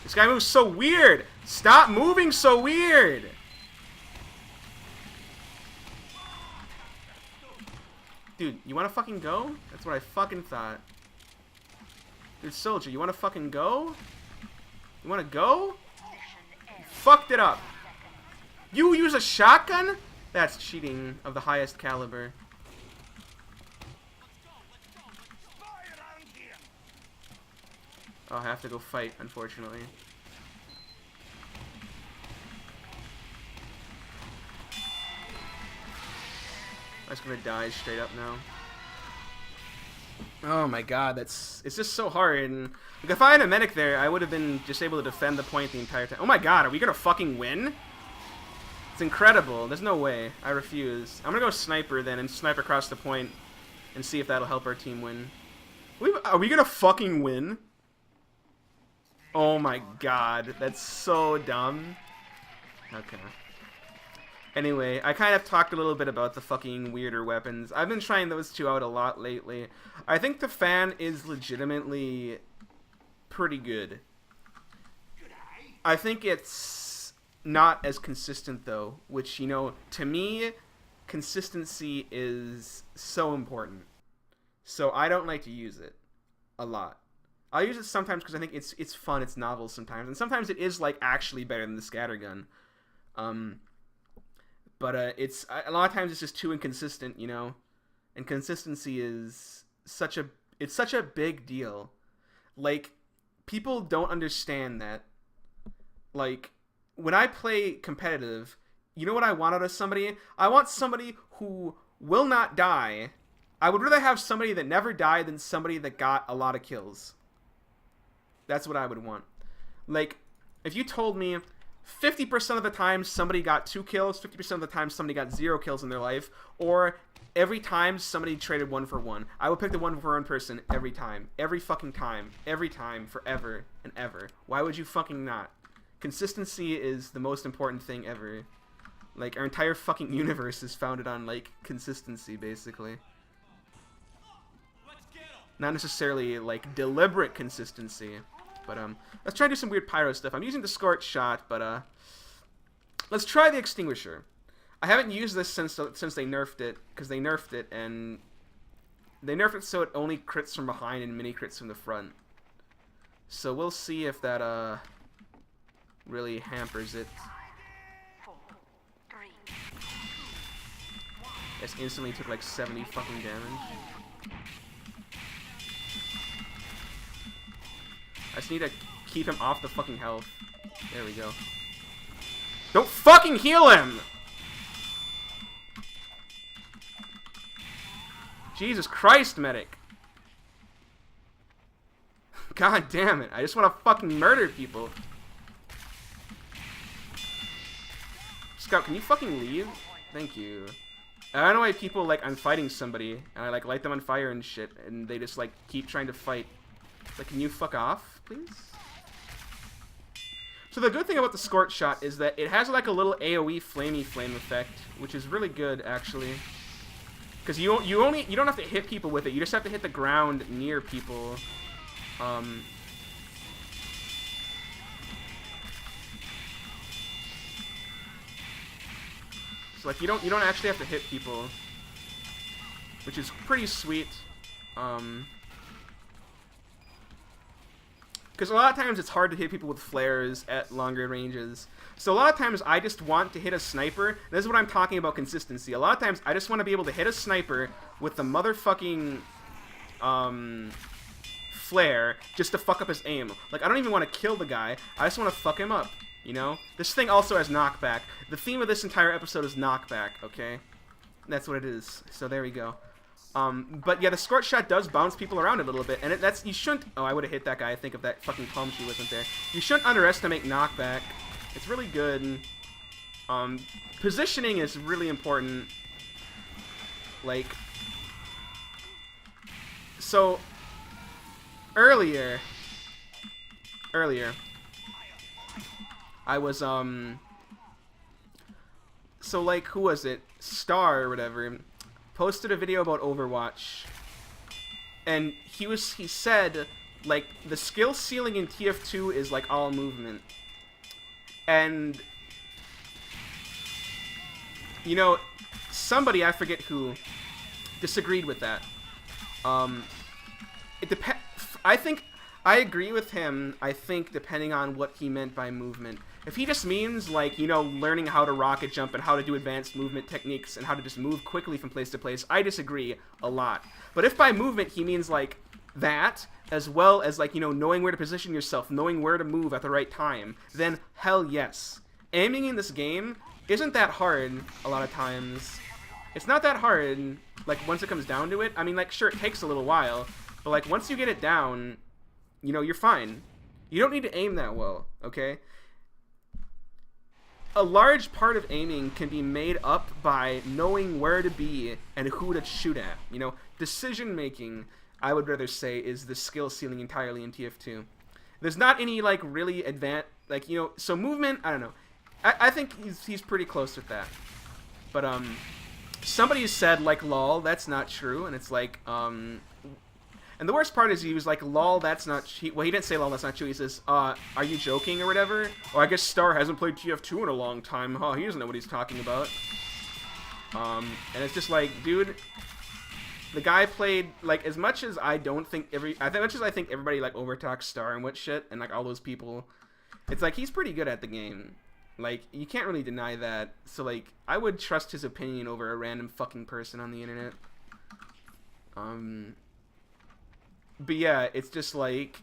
This guy moves so weird! Stop moving so weird! Dude, you wanna fucking go? That's what I fucking thought. Dude, soldier, you wanna fucking go? You wanna go? You fucked it up. You use a shotgun? That's cheating of the highest caliber. Oh, I have to go fight, unfortunately. I'm just gonna die straight up now. Oh my god, it's just so hard. And like, if I had a medic there, I would have been just able to defend the point the entire time. Oh my god, are we gonna fucking win? It's incredible. There's no way. I refuse. I'm gonna go sniper then and snipe across the point and see if that'll help our team win. Are we gonna fucking win? Oh my god, that's so dumb. Okay. Anyway, I kind of talked a little bit about the fucking weirder weapons. I've been trying those two out a lot lately. I think the fan is legitimately pretty good. I think it's not as consistent though, which, you know, to me, consistency is so important. So I don't like to use it a lot. I use it sometimes because I think it's fun, it's novel sometimes, and sometimes it is like actually better than the scattergun. But it's a lot of times it's just too inconsistent, you know. And consistency is such a big deal. Like, people don't understand that. Like, when I play competitive, you know what I want out of somebody? I want somebody who will not die. I would rather have somebody that never died than somebody that got a lot of kills. That's what I would want. Like, if you told me 50% of the time somebody got 2 kills, 50% of the time somebody got 0 kills in their life, or every time somebody traded 1 for 1, I would pick the 1 for 1 person every time. Every fucking time. Every time. Forever and ever. Why would you fucking not? Consistency is the most important thing ever. Like, our entire fucking universe is founded on, like, consistency, basically. Not necessarily, like, deliberate consistency. But, let's try to do some weird pyro stuff. I'm using the Scorch Shot, but, let's try the Extinguisher. I haven't used this since they nerfed it, because they nerfed it, and they nerfed it so it only crits from behind and mini crits from the front. So we'll see if that, really hampers it. 4, 3. This instantly took like 70 fucking damage. I just need to keep him off the fucking health. There we go. Don't fucking heal him! Jesus Christ, medic. God damn it. I just want to fucking murder people. Scout, can you fucking leave? Thank you. I don't know why people, like, I'm fighting somebody, and I, like, light them on fire and shit, and they just, like, keep trying to fight. Like, can you fuck off, please? So the good thing about the Scorch Shot is that it has, like, a little AoE flamey flame effect, which is really good, actually. Because you don't have to hit people with it, you just have to hit the ground near people. So, like, you don't actually have to hit people, which is pretty sweet. Because a lot of times it's hard to hit people with flares at longer ranges. So a lot of times I just want to hit a sniper. This is what I'm talking about consistency. A lot of times I just want to be able to hit a sniper with the motherfucking flare just to fuck up his aim. Like, I don't even want to kill the guy. I just want to fuck him up, you know? This thing also has knockback. The theme of this entire episode is knockback, okay? That's what it is. So there we go. But yeah, the Scorch Shot does bounce people around a little bit, and you shouldn't... Oh, I would have hit that guy, I think, if that fucking palm shoe wasn't there. You shouldn't underestimate knockback. It's really good. Positioning is really important. Like... So... Earlier... I was, So, like, who was it? Star or whatever... posted a video about Overwatch, and he said, like, the skill ceiling in TF2 is, like, all movement. And, you know, somebody, I forget who, disagreed with that. It depends. I agree with him, I think, depending on what he meant by movement. If he just means, like, you know, learning how to rocket jump and how to do advanced movement techniques and how to just move quickly from place to place, I disagree a lot. But if by movement he means, like, that, as well as, like, you know, knowing where to position yourself, knowing where to move at the right time, then hell yes. Aiming in this game isn't that hard a lot of times. It's not that hard, like, once it comes down to it. I mean, like, sure, it takes a little while, but, like, once you get it down, you know, you're fine. You don't need to aim that well, okay? A large part of aiming can be made up by knowing where to be and who to shoot at. You know, decision making, I would rather say, is the skill ceiling entirely in TF2. There's not any, like, really advanced, like, you know, so movement, I don't know. I think he's pretty close with that. But, somebody said, like, lol, that's not true, and it's like, and the worst part is he was like, lol, that's not... Well, he didn't say lol, that's not true. He says, are you joking or whatever? Or I guess Star hasn't played TF2 in a long time. Huh, he doesn't know what he's talking about. And it's just like, dude, the guy played, like, as much as I don't think as much as I think everybody, like, overtalks Star and what shit, and, like, all those people, it's like, he's pretty good at the game. Like, you can't really deny that. So, like, I would trust his opinion over a random fucking person on the internet. But yeah, it's just like,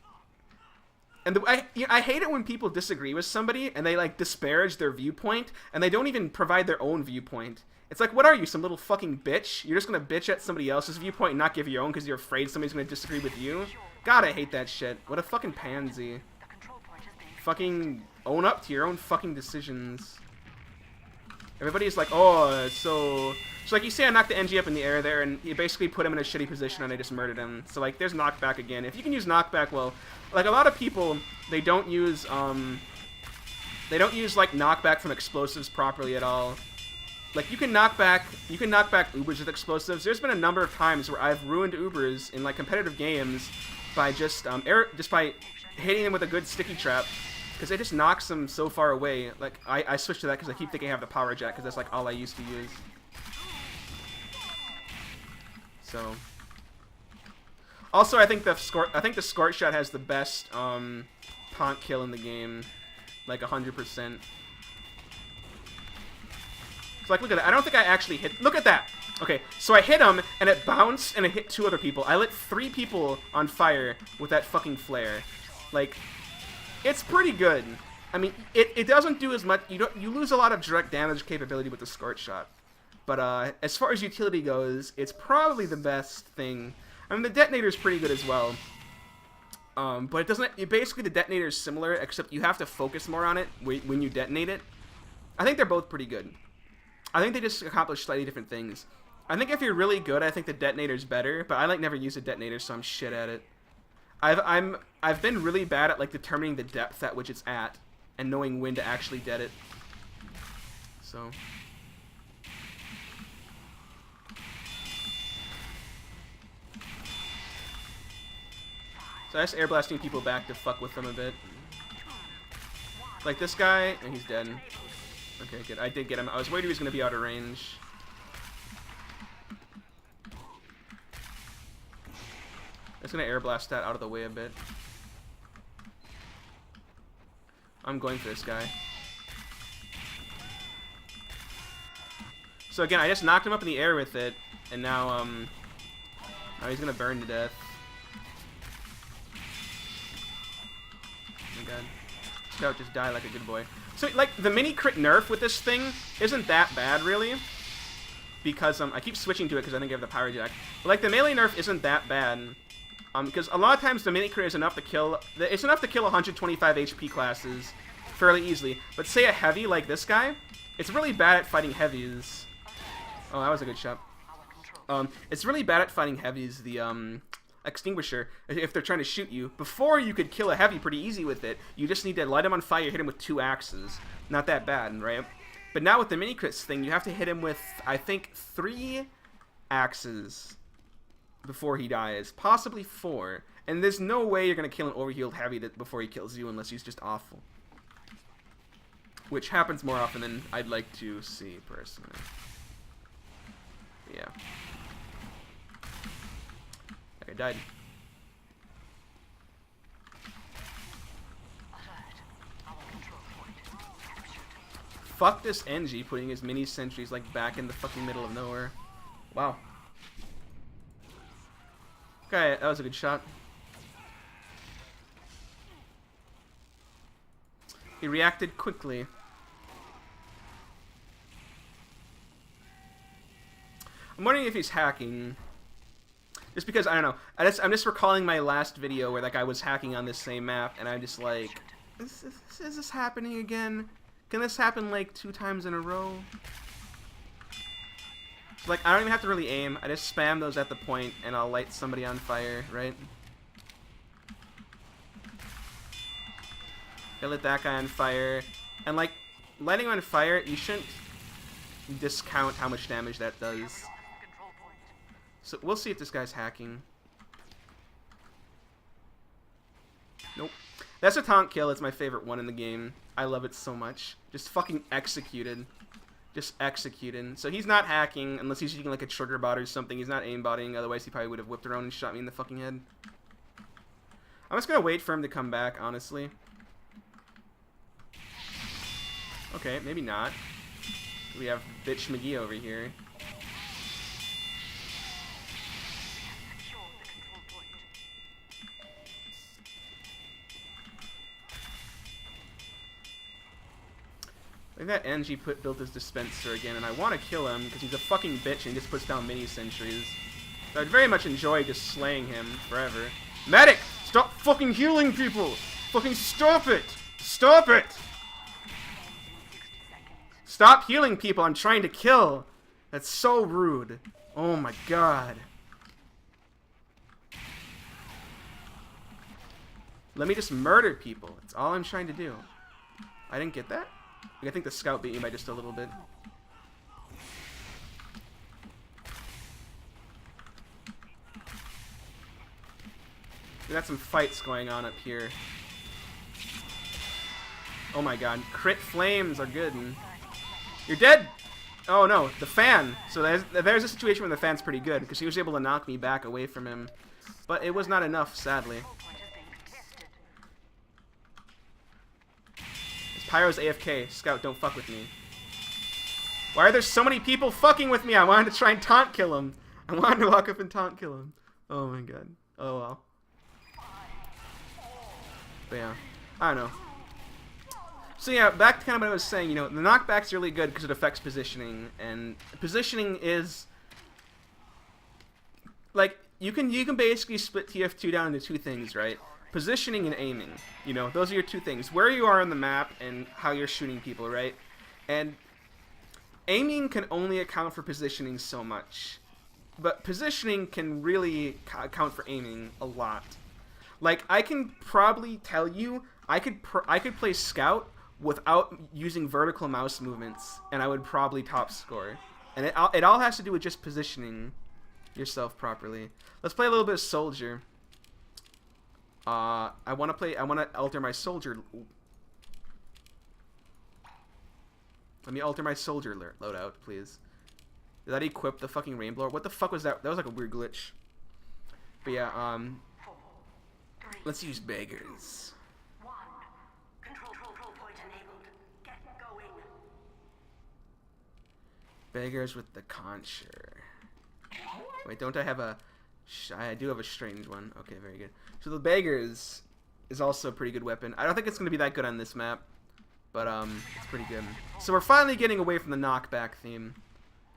and I hate it when people disagree with somebody and they, like, disparage their viewpoint and they don't even provide their own viewpoint. It's like, what are you, some little fucking bitch? You're just gonna bitch at somebody else's viewpoint and not give your own because you're afraid somebody's gonna disagree with you? God, I hate that shit. What a fucking pansy. Fucking own up to your own fucking decisions. Everybody's like, oh, so like, you say I knocked the NG up in the air there, and you basically put him in a shitty position, and I just murdered him. So, like, there's knockback again. If you can use knockback, well, like, a lot of people, they don't use, like, knockback from explosives properly at all. Like, you can knock back Ubers with explosives. There's been a number of times where I've ruined Ubers in, like, competitive games by just by hitting them with a good sticky trap. Because it just knocks them so far away. Like, I switched to that because I keep thinking I have the power jack, because that's, like, all I used to use. So, also, I think the Scorch Shot has the best taunt kill in the game, like 100%. So, like, look at that. I don't think I actually hit. Look at that. Okay, so I hit him and it bounced and it hit 2 other people. I lit 3 people on fire with that fucking flare. Like, it's pretty good. I mean, it doesn't do as much. You lose a lot of direct damage capability with the Scorch Shot. But as far as utility goes, it's probably the best thing. I mean, the detonator is pretty good as well. But it doesn't. Basically, the detonator is similar, except you have to focus more on it when you detonate it. I think they're both pretty good. I think they just accomplish slightly different things. I think if you're really good, I think the detonator's better. But I like never use a detonator, so I'm shit at it. I've been really bad at like determining the depth at which it's at and knowing when to actually det it. So. So I just air blasting people back to fuck with them a bit. Like this guy, and he's dead. Okay, good. I did get him. I was worried he was going to be out of range. I'm just going to air blast that out of the way a bit. I'm going for this guy. So again, I just knocked him up in the air with it, and now now he's going to burn to death. Oh my god. Scout just died like a good boy. So, like, the mini crit nerf with this thing isn't that bad, really. Because, I keep switching to it because I think I have the power jack. But, like, the melee nerf isn't that bad. Because a lot of times the mini crit is enough to kill... It's enough to kill 125 HP classes fairly easily. But say a heavy like this guy, it's really bad at fighting heavies. Oh, that was a good shot. It's really bad at fighting heavies, the, extinguisher, if they're trying to shoot you. Before, you could kill a heavy pretty easy with it. You just need to light him on fire, hit him with 2 axes. Not that bad, right? But now with the mini crits thing, you have to hit him with, I think, 3 axes before he dies. Possibly 4. And there's no way you're going to kill an overhealed heavy before he kills you unless he's just awful. Which happens more often than I'd like to see, personally. Yeah. I died. Fuck this NG putting his mini sentries like back in the fucking middle of nowhere. Wow. Okay, that was a good shot. He reacted quickly. I'm wondering if he's hacking. Just because, I don't know, I'm just recalling my last video where that guy was hacking on this same map, and I'm just like, is this happening again? Can this happen like 2 times in a row? Like, I don't even have to really aim. I just spam those at the point, and I'll light somebody on fire, right? I lit that guy on fire. And, like, lighting on fire, you shouldn't discount how much damage that does. So we'll see if this guy's hacking. Nope. That's a taunt kill. It's my favorite one in the game. I love it so much. Just fucking executed. Just executed. So he's not hacking unless he's using like a trigger bot or something. He's not aimbotting. Otherwise he probably would have whipped around and shot me in the fucking head. I'm just gonna wait for him to come back, honestly. Okay, maybe not. We have bitch McGee over here. I think that NG built his dispenser again, and I want to kill him because he's a fucking bitch and he just puts down mini sentries. So I'd very much enjoy just slaying him forever. Medic! Stop fucking healing people! Fucking stop it! Stop it! Stop healing people, I'm trying to kill! That's so rude. Oh my god. Let me just murder people. That's all I'm trying to do. I didn't get that? I think the scout beat me by just a little bit. We got some fights going on up here. Oh my god. Crit flames are good. You're dead! Oh no, the fan. So there's a situation where the fan's pretty good, because he was able to knock me back away from him. But it was not enough, sadly. Pyro's AFK. Scout, don't fuck with me. Why are there so many people fucking with me? I wanted to try and taunt kill him. I wanted to walk up and taunt kill him. Oh my god. Oh well. But yeah. I don't know. So yeah, back to kind of what I was saying, you know, the knockback's really good because it affects positioning, and positioning is like you can basically split TF2 down into two things, right? Positioning and aiming. You know, those are your two things. Where you are on the map and how you're shooting people, right? And aiming can only account for positioning so much. But positioning can really account for aiming a lot. Like, I can probably tell you, I could play Scout without using vertical mouse movements, and I would probably top score. And it all has to do with just positioning yourself properly. Let's play a little bit of Soldier. I want to alter my Soldier. Let me alter my Soldier loadout, please. Did that equip the fucking Rainblower? What the fuck was that? That was like a weird glitch. But yeah, let's use Beggars. Beggars with the Concher. Wait, don't I have a... I do have a strange one. Okay, very good. So the Beggars is also a pretty good weapon. I don't think it's going to be that good on this map, but it's pretty good. So we're finally getting away from the knockback theme.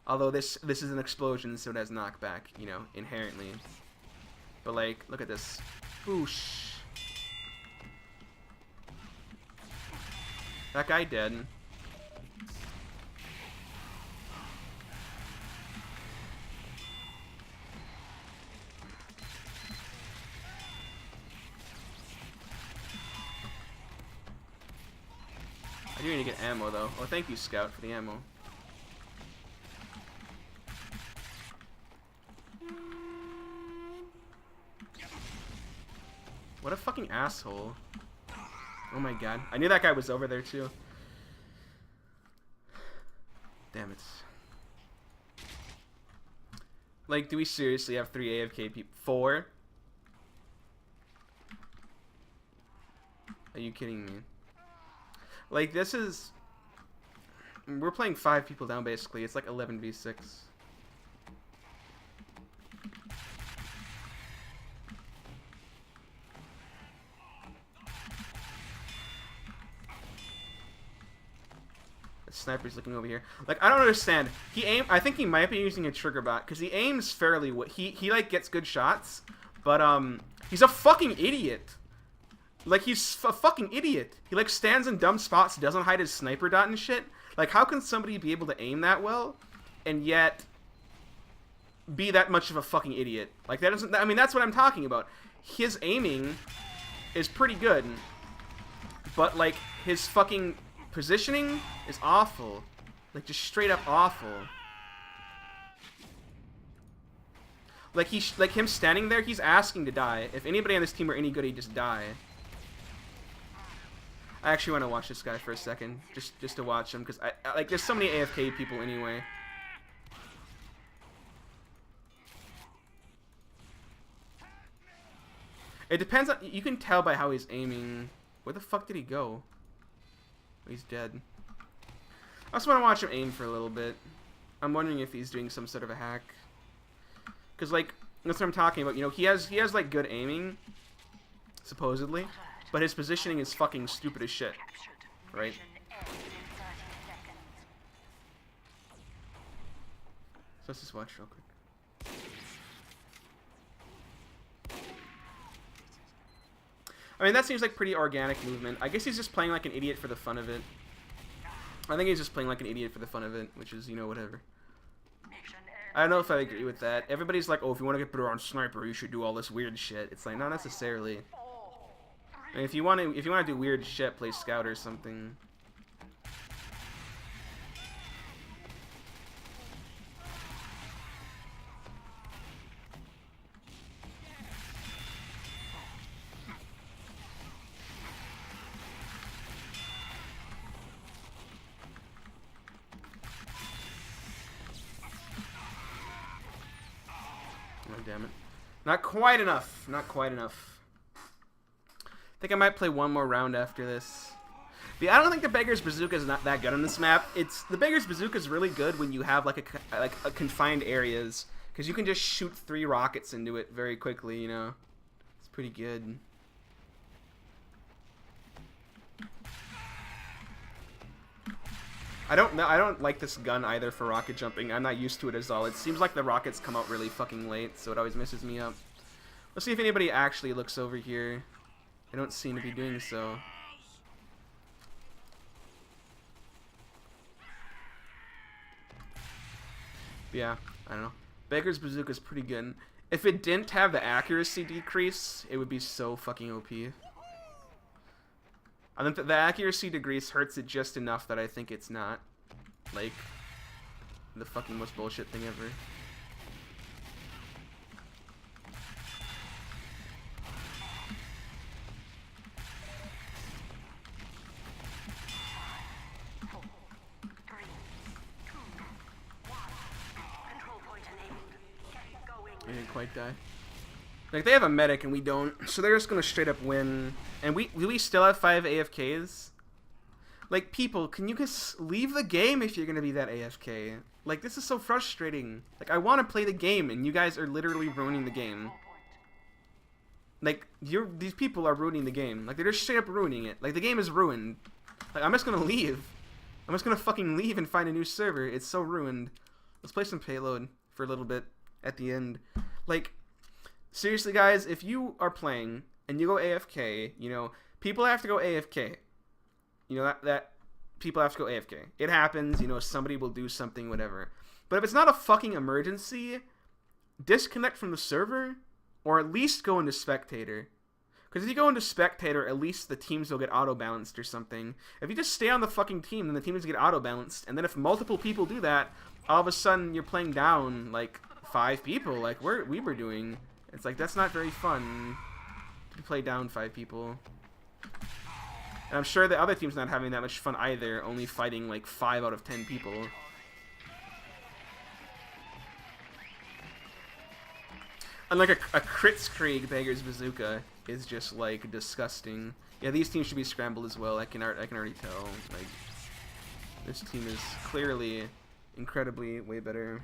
Although this is an explosion, so it has knockback, you know, inherently. But like, look at this. Boosh. That guy dead. I do need to get ammo though. Oh, thank you, Scout, for the ammo. What a fucking asshole. Oh my god. I knew that guy was over there too. Damn it. Like, do we seriously have 3 AFK people? 4? Are you kidding me? Like, this is... We're playing 5 people down, basically. It's like 11v6. The sniper's looking over here. Like, I don't understand. I think he might be using a trigger bot, because he aims fairly... He like, gets good shots, but, he's a fucking idiot. Like, he's a fucking idiot. He, like, stands in dumb spots, doesn't hide his sniper dot and shit. Like, how can somebody be able to aim that well, and yet be that much of a fucking idiot? Like, that doesn't... I mean, that's what I'm talking about. His aiming is pretty good, but, like, his fucking positioning is awful. Like, just straight up awful. Like, him standing there, he's asking to die. If anybody on this team were any good, he'd just die. I actually want to watch this guy for a second, just to watch him, because I like, there's so many AFK people anyway. It depends on, you can tell by how he's aiming. Where the fuck did he go? Oh, he's dead. I just want to watch him aim for a little bit. I'm wondering if he's doing some sort of a hack. Because, like, that's what I'm talking about. You know, he has like, good aiming, supposedly. But his positioning is fucking stupid as shit, right? So let's just watch real quick. I mean, that seems like pretty organic movement. I guess he's just playing like an idiot for the fun of it. I think he's just playing like an idiot for the fun of it, which is, you know, whatever. I don't know if I agree with that. Everybody's like, oh, if you want to get better on sniper, you should do all this weird shit. It's like, not necessarily. I mean, if you want to do weird shit, play Scout or something. Oh, damn it. Not quite enough. Not quite enough. I think I might play one more round after this. But I don't think the Beggar's Bazooka is not that good on this map. The Beggar's Bazooka is really good when you have like a confined areas, because you can just shoot 3 rockets into it very quickly. You know, it's pretty good. I don't know. I don't like this gun either for rocket jumping. I'm not used to it as all. It seems like the rockets come out really fucking late, so it always messes me up. Let's see if anybody actually looks over here. They don't seem to be doing so. But yeah, I don't know. Beggar's Bazooka is pretty good. If it didn't have the accuracy decrease, it would be so fucking OP. I think that the accuracy decrease hurts it just enough that I think it's not, like, the fucking most bullshit thing ever. I didn't quite die. Like, they have a medic and we don't, so they're just gonna straight up win. And we still have 5 AFKs. Like, people, can you just leave the game if you're gonna be that AFK? Like, this is so frustrating. Like, I want to play the game and you guys are literally ruining the game. Like, these people are ruining the game. Like, they're just straight up ruining it. Like, the game is ruined. Like, I'm just gonna leave. I'm just gonna fucking leave and find a new server. It's so ruined. Let's play some payload for a little bit at the end. Like, seriously, guys, if you are playing and you go AFK, you know, people have to go AFK. You know, that people have to go AFK. It happens, you know, somebody will do something, whatever. But if it's not a fucking emergency, disconnect from the server, or at least go into spectator. Because if you go into spectator, at least the teams will get auto-balanced or something. If you just stay on the fucking team, then the teams get auto-balanced. And then if multiple people do that, all of a sudden you're playing down, like, 5 people, like we were doing. It's like, that's not very fun to play down 5 people. And I'm sure the other team's not having that much fun either, only fighting like 5 out of 10 people. And like a Kritzkrieg Beggar's Bazooka is just like disgusting. Yeah, these teams should be scrambled as well. I can already tell. Like, this team is clearly incredibly way better.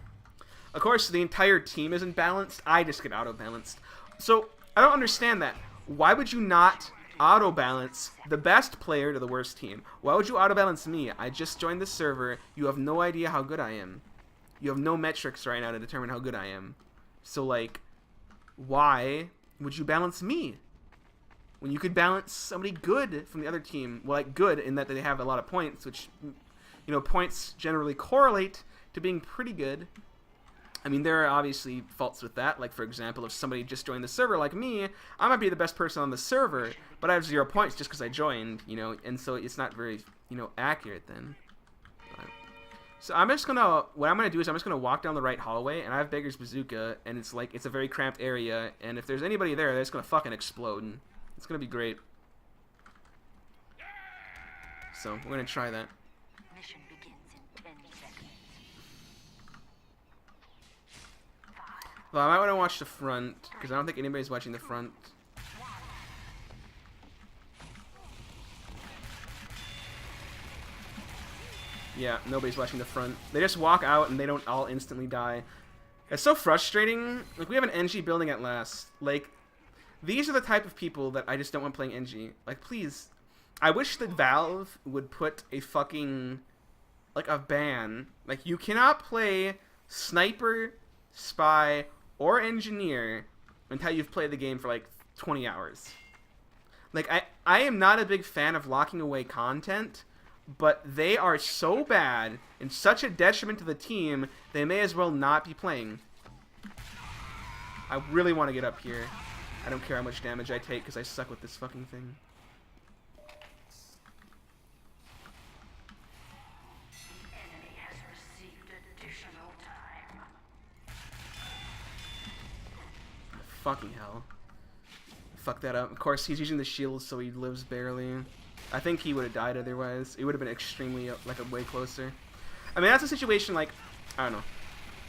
Of course, the entire team isn't balanced. I just get auto-balanced. So, I don't understand that. Why would you not auto-balance the best player to the worst team? Why would you auto-balance me? I just joined the server. You have no idea how good I am. You have no metrics right now to determine how good I am. So, like, why would you balance me? When you could balance somebody good from the other team. Well, like, good in that they have a lot of points, which, you know, points generally correlate to being pretty good. I mean, there are obviously faults with that. Like, for example, if somebody just joined the server like me, I might be the best person on the server, but I have 0 points just because I joined, you know, and so it's not very, you know, accurate then. So I'm just gonna, what I'm gonna do is I'm just gonna walk down the right hallway, and I have Beggar's Bazooka, and it's like, it's a very cramped area, and if there's anybody there, they're just gonna fucking explode. It's gonna be great. So, we're gonna try that. Mission begins in 10 seconds. Well, I might want to watch the front, because I don't think anybody's watching the front. Yeah, nobody's watching the front. They just walk out and they don't all instantly die. It's so frustrating. Like, we have an NG building at last. Like, these are the type of people that I just don't want playing NG. Like, please. I wish that Valve would put a fucking, like, a ban. Like, you cannot play Sniper, Spy, or Engineer until you've played the game for, like, 20 hours. Like, I am not a big fan of locking away content, but they are so bad and such a detriment to the team, they may as well not be playing. I really want to get up here. I don't care how much damage I take because I suck with this fucking thing. Enemy has received additional time. Fucking hell. Fuck that up. Of course, he's using the shield so he lives barely. I think he would have died otherwise. It would have been extremely, like, a way closer. I mean, that's a situation, like, I don't know.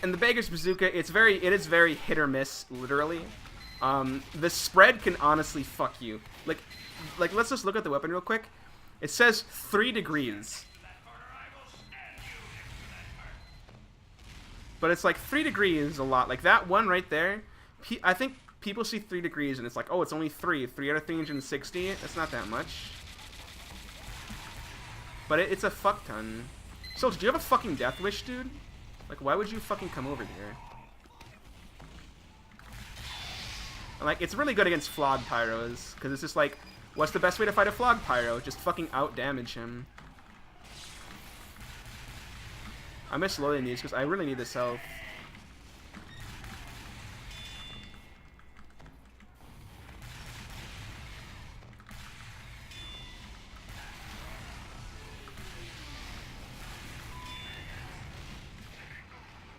In the Beggar's Bazooka, it is very hit or miss, literally. The spread can honestly fuck you. Like, let's just look at the weapon real quick. It says 3 degrees. But it's like 3 degrees is a lot. Like, that one right there, I think people see 3 degrees and it's like, oh, it's only 3. 3 out of 360? That's not that much. But it's a fuck ton. Soldier, do you have a fucking death wish, dude? Like, why would you fucking come over here? And, like, it's really good against Flog Pyros, because it's just like, what's the best way to fight a Flog Pyro? Just fucking out-damage him. I miss loading these, because I really need this health.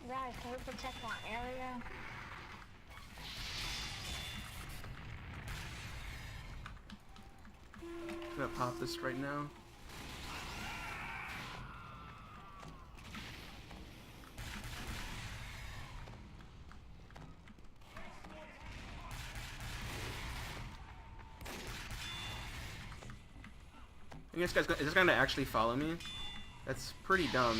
Guys, can we protect my area? I'm gonna pop this right now. I guess guys, is this gonna actually follow me? That's pretty dumb.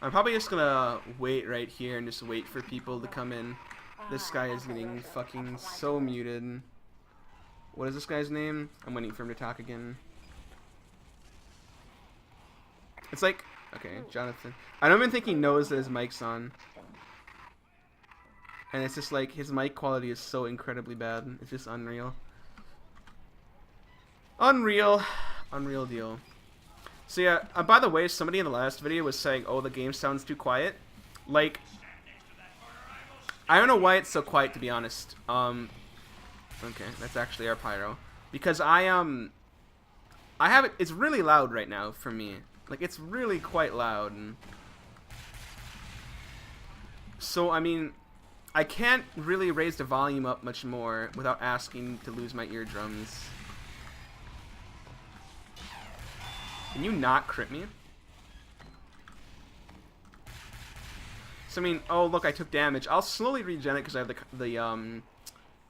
I'm probably just gonna wait right here and just wait for people to come in. This guy is getting fucking so muted. What is this guy's name? I'm waiting for him to talk again. It's like, okay, Jonathan. I don't even think he knows that his mic's on. And it's just like, his mic quality is so incredibly bad. It's just unreal. Unreal. Unreal deal. So yeah, by the way, somebody in the last video was saying, oh, the game sounds too quiet. Like, I don't know why it's so quiet, to be honest. Okay, that's actually our pyro. Because I have it, it's really loud right now for me. Like, it's really quite loud. And so, I mean, I can't really raise the volume up much more without asking to lose my eardrums. Can you not crit me? So I mean, oh look, I took damage. I'll slowly regen it because I have the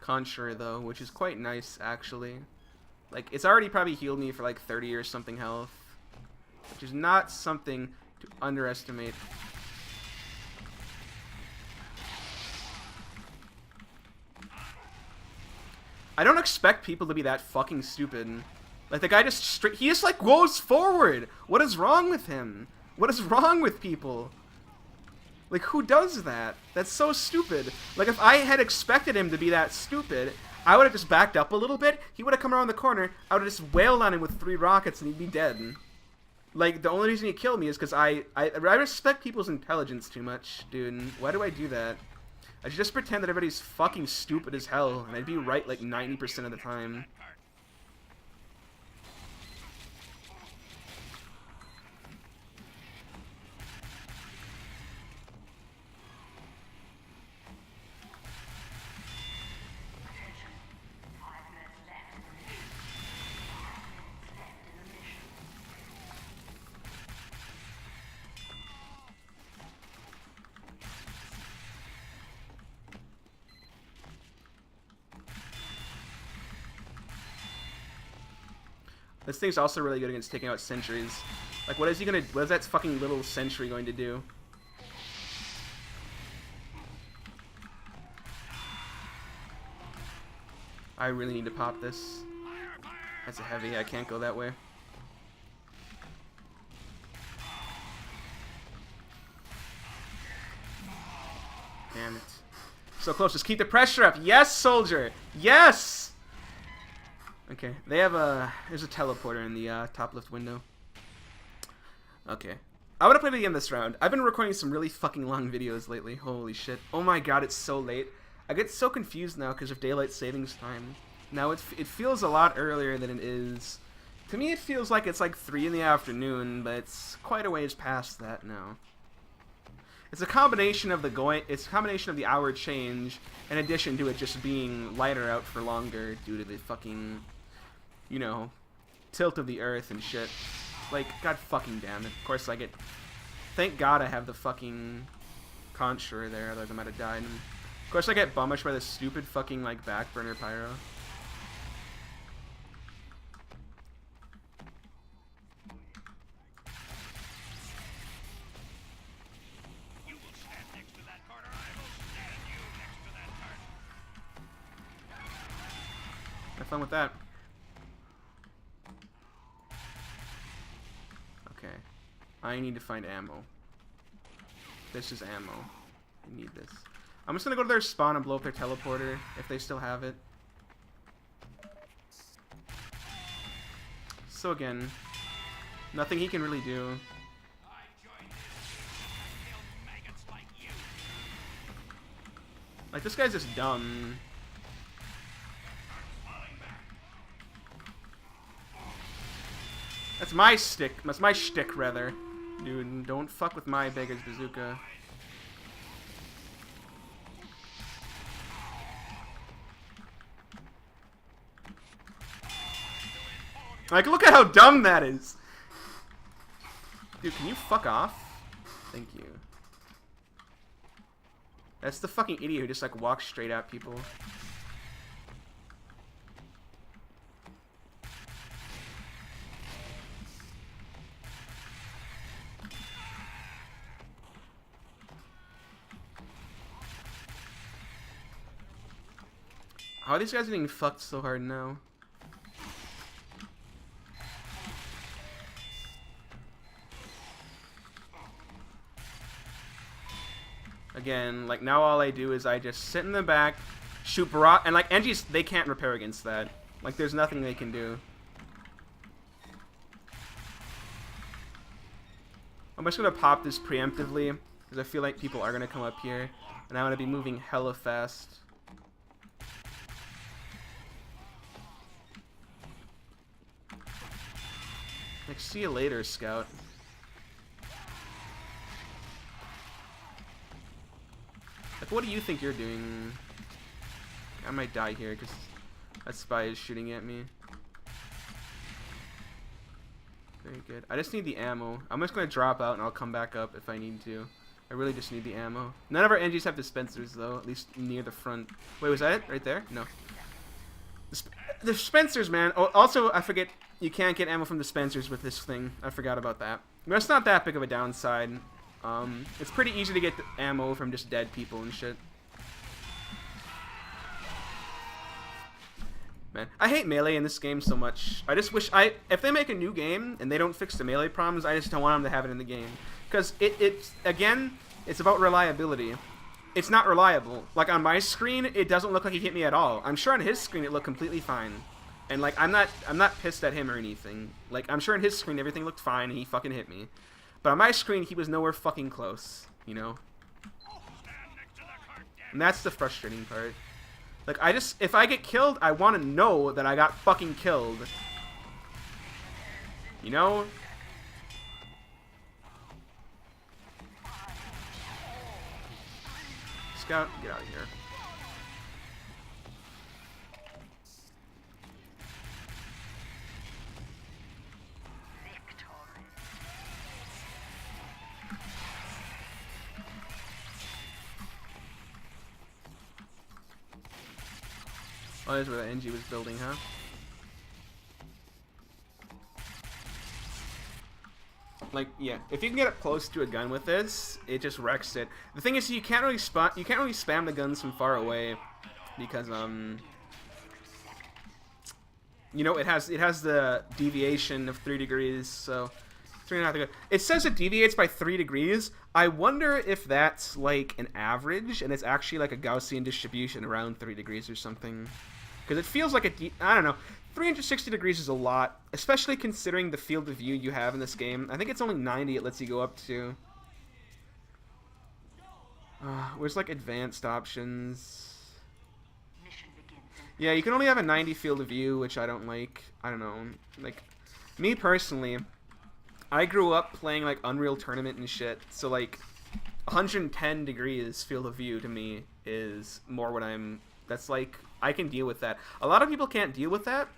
Conjurer though, which is quite nice actually. Like, it's already probably healed me for like 30 or something health, which is not something to underestimate. I don't expect people to be that fucking stupid. Like, the guy just he just like goes forward. What is wrong with him? What is wrong with people? Like, who does that? That's so stupid. Like, if I had expected him to be that stupid, I would have just backed up a little bit. He would have come around the corner. I would have just wailed on him with 3 rockets and he'd be dead. Like, the only reason he killed me is because I respect people's intelligence too much, dude. Why do I do that? I should just pretend that everybody's fucking stupid as hell, and I'd be right like 90% of the time. This thing's also really good against taking out sentries. Like, what is that fucking little sentry going to do? I really need to pop this. That's a heavy, I can't go that way. Damn it. So close, just keep the pressure up. Yes, soldier! Yes! Okay, they have there's a teleporter in the top left window. Okay. I wanna play the game this round. I've been recording some really fucking long videos lately. Holy shit. Oh my god, it's so late. I get so confused now because of daylight savings time. Now it feels a lot earlier than it is. To me it feels like it's like 3 in the afternoon, but it's quite a ways past that now. It's a combination of the hour change in addition to it just being lighter out for longer due to the fucking, you know, tilt of the earth and shit. Like, god fucking damn it. Of course I get... Thank god I have the fucking Conjurer there, otherwise I might have died. And of course I get bummished by this stupid fucking, like, backburner pyro. Have fun with that. Okay. I need to find ammo. This is ammo. I need this. I'm just gonna go to their spawn and blow up their teleporter, if they still have it. So again, nothing he can really do. Like, this guy's just dumb. That's my stick. That's my shtick, rather. Dude, don't fuck with my beggar's bazooka. Like, look at how dumb that is. Dude, can you fuck off? Thank you. That's the fucking idiot who just, like, walks straight at people. How are these guys getting fucked so hard now? Again, like, now all I do is I just sit in the back, shoot barrage, and like, Engis, they can't repair against that. Like, there's nothing they can do. I'm just gonna pop this preemptively, because I feel like people are gonna come up here, and I'm gonna be moving hella fast. Like, see you later, Scout. Like, what do you think you're doing? I might die here because that spy is shooting at me. Very good. I just need the ammo. I'm just going to drop out and I'll come back up if I need to. I really just need the ammo. None of our NGs have dispensers, though, at least near the front. Wait, was that it? Right there? No. The dispensers, man. Oh, also, I forget, you can't get ammo from dispensers with this thing. I forgot about that. But it's not that big of a downside. It's pretty easy to get ammo from just dead people and shit. Man, I hate melee in this game so much. I just wish if they make a new game and they don't fix the melee problems, I just don't want them to have it in the game. Because again, it's about reliability. It's not reliable. Like, on my screen, it doesn't look like he hit me at all. I'm sure on his screen it looked completely fine. And like, I'm not pissed at him or anything. Like, I'm sure on his screen everything looked fine and he fucking hit me. But on my screen, he was nowhere fucking close, you know? And that's the frustrating part. Like, if I get killed, I want to know that I got fucking killed. You know? Scout, get out of here. Oh, that's where the NG was building, huh? Like, yeah, if you can get up close to a gun with this, it just wrecks it. The thing is, you can't really spam the guns from far away because you know, it has the deviation of 3 degrees, so 3.5 degrees. It says it deviates by 3 degrees. I wonder if that's like an average and it's actually like a Gaussian distribution around 3 degrees or something. Because it feels like I don't know. 360 degrees is a lot, especially considering the field of view you have in this game. I think it's only 90 it lets you go up to. Where's like advanced options? Yeah, you can only have a 90 field of view, which I don't like. I don't know. Like, me personally, I grew up playing like Unreal Tournament and shit, so like 110 degrees field of view to me is more what that's like, I can deal with that. A lot of people can't deal with that,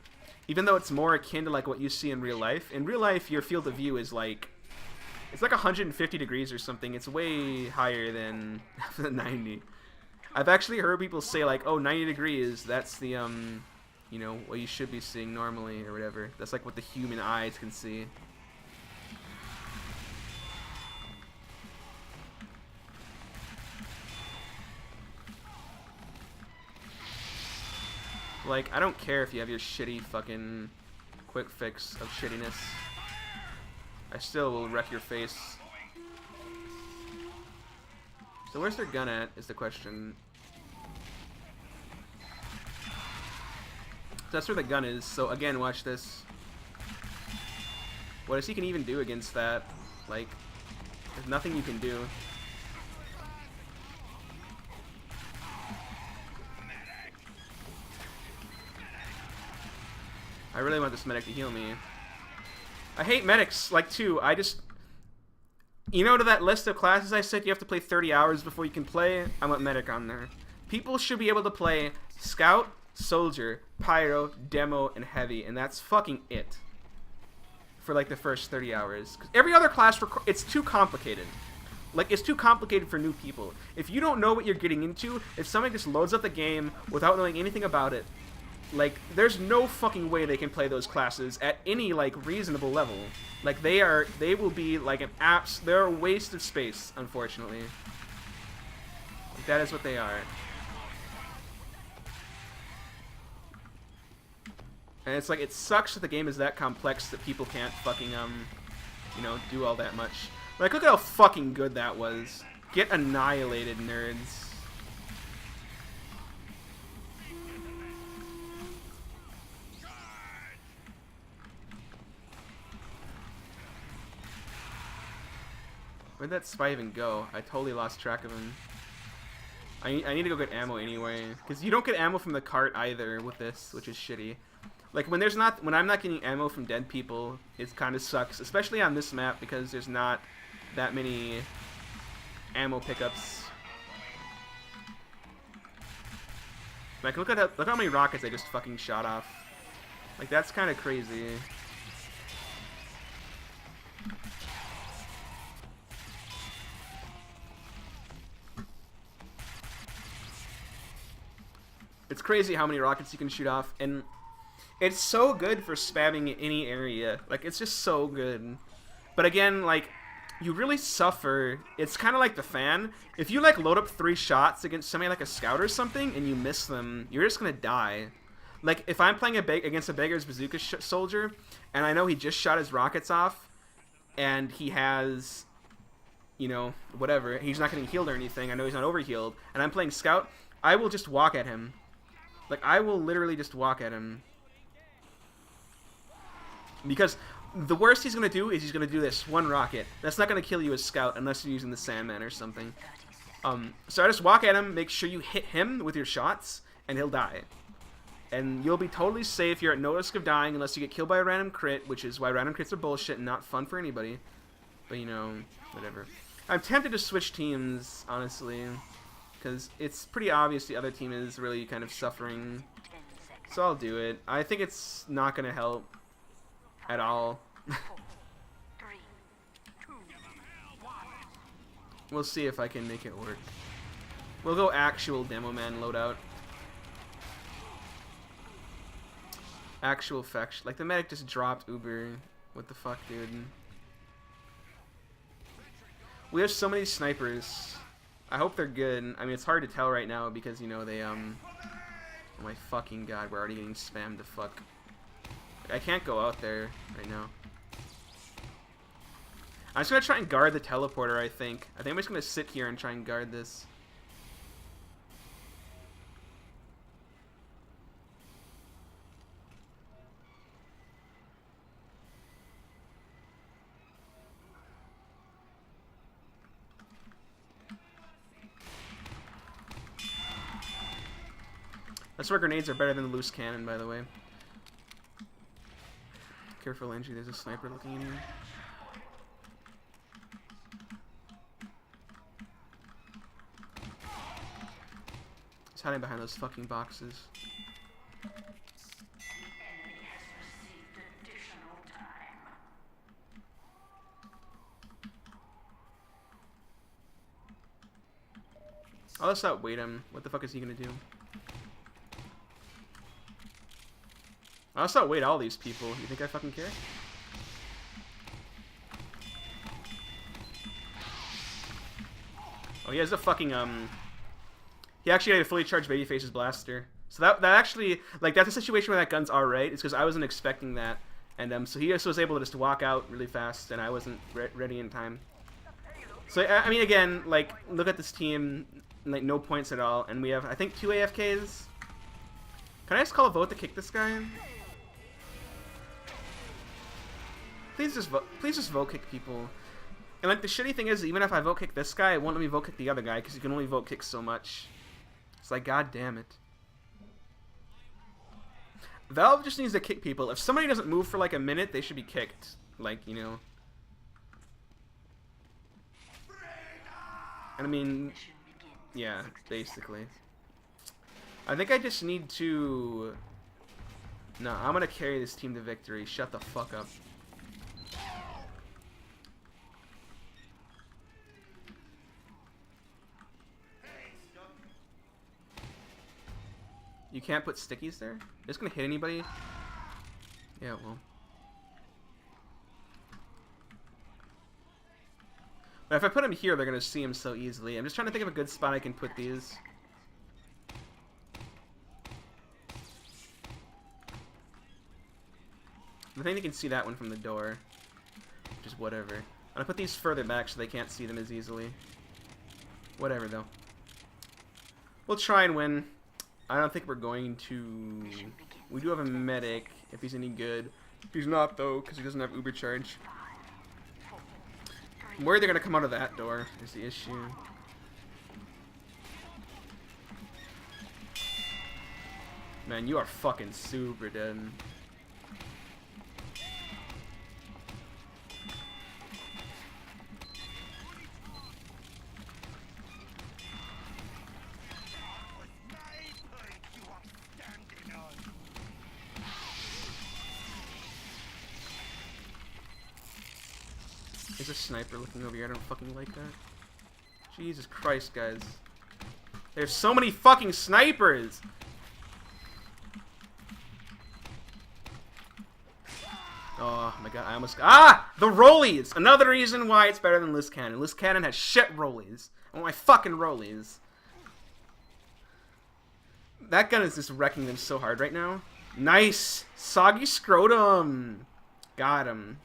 even though it's more akin to like what you see in real life. In real life, your field of view is like, it's like 150 degrees or something. It's way higher than the 90. I've actually heard people say like, oh, 90 degrees, that's the, you know, what you should be seeing normally or whatever. That's like what the human eyes can see. Like, I don't care if you have your shitty fucking quick fix of shittiness. I still will wreck your face. So where's their gun at, is the question. So that's where the gun is. So again, watch this. What is he can even do against that? Like, there's nothing you can do. I really want this medic to heal me. I hate medics, like, too. I just... You know, to that list of classes I said you have to play 30 hours before you can play? I want medic on there. People should be able to play Scout, Soldier, Pyro, Demo, and Heavy, and that's fucking it. For, like, the first 30 hours. 'Cause every other class, it's too complicated. Like, it's too complicated for new people. If you don't know what you're getting into, if somebody just loads up the game without knowing anything about it, like, there's no fucking way they can play those classes at any, like, reasonable level. Like, they will be, like, they're a waste of space, unfortunately. Like, that is what they are. And it's like, it sucks that the game is that complex that people can't fucking, you know, do all that much. Like, look at how fucking good that was. Get annihilated, nerds. Where'd that spy even go? I totally lost track of him. I need to go get ammo anyway, because you don't get ammo from the cart either with this, which is shitty. Like, when I'm not getting ammo from dead people, it kind of sucks, especially on this map because there's not that many ammo pickups. Like, look how many rockets I just fucking shot off. Like, that's kind of crazy. It's crazy how many rockets you can shoot off, and it's so good for spamming any area. Like, it's just so good. But again, like, you really suffer. It's kind of like the fan. If you, like, load up 3 shots against somebody like a scout or something, and you miss them, you're just gonna die. Like, if I'm playing against a beggar's bazooka soldier, and I know he just shot his rockets off, and he has, you know, whatever, he's not getting healed or anything, I know he's not overhealed, and I'm playing scout, I will just walk at him. Like, I will literally just walk at him. Because the worst he's going to do is he's going to do this. 1 rocket. That's not going to kill you as scout unless you're using the Sandman or something. So I just walk at him, make sure you hit him with your shots, and he'll die. And you'll be totally safe. You're at no risk of dying unless you get killed by a random crit, which is why random crits are bullshit and not fun for anybody. But, you know, whatever. I'm tempted to switch teams, honestly. Because it's pretty obvious the other team is really kind of suffering. So I'll do it. I think it's not going to help at all. 4, 3, 2, 1. We'll see if I can make it work. We'll go actual Demo Man loadout. Actual fetch. Like, the medic just dropped Uber. What the fuck, dude? We have so many snipers. I hope they're good. I mean, it's hard to tell right now because, you know, they, oh my fucking god, we're already getting spammed to fuck. I can't go out there right now. I'm just gonna try and guard the teleporter, I think. I think I'm just gonna sit here and try and guard this. That's where grenades are better than the loose cannon, by the way. Careful, Angie, there's a sniper looking in here. He's hiding behind those fucking boxes. I'll just outweight him. What the fuck is he gonna do? I'll just outweight all these people. You think I fucking care? Oh, he has a fucking, he actually had a fully charged Babyface's blaster. So that actually, like, that's a situation where that gun's alright. It's because I wasn't expecting that. And so he just was able to just walk out really fast, and I wasn't ready in time. So, I mean, again, like, look at this team. Like, no points at all. And we have, I think, 2 AFKs. Can I just call a vote to kick this guy? Please just vote kick people. And, like, the shitty thing is, even if I vote kick this guy, it won't let me vote kick the other guy, because you can only vote kick so much. It's like, god damn it. Valve just needs to kick people. If somebody doesn't move for like a minute, they should be kicked. Like, you know. And I mean, yeah, basically. I think I just need to... No, I'm gonna carry this team to victory. Shut the fuck up. You can't put stickies there? Is this gonna hit anybody? Yeah, it will. But if I put him here, they're gonna see him so easily. I'm just trying to think of a good spot I can put these. I think you can see that one from the door. Which is whatever. I'm gonna put these further back so they can't see them as easily. Whatever, though. We'll try and win. I don't think we're going to... We do have a medic, if he's any good. He's not, though, because he doesn't have Uber charge. I'm worried they're going to come out of that door, is the issue. Man, you are fucking super dead. There's a sniper looking over here. I don't fucking like that. Jesus Christ, guys. There's so many fucking snipers! Oh my god, I almost... Ah! The rollies! Another reason why it's better than Liz Cannon. Liz Cannon has shit rollies. I want my fucking rollies. That gun is just wrecking them so hard right now. Nice! Soggy scrotum! Got him.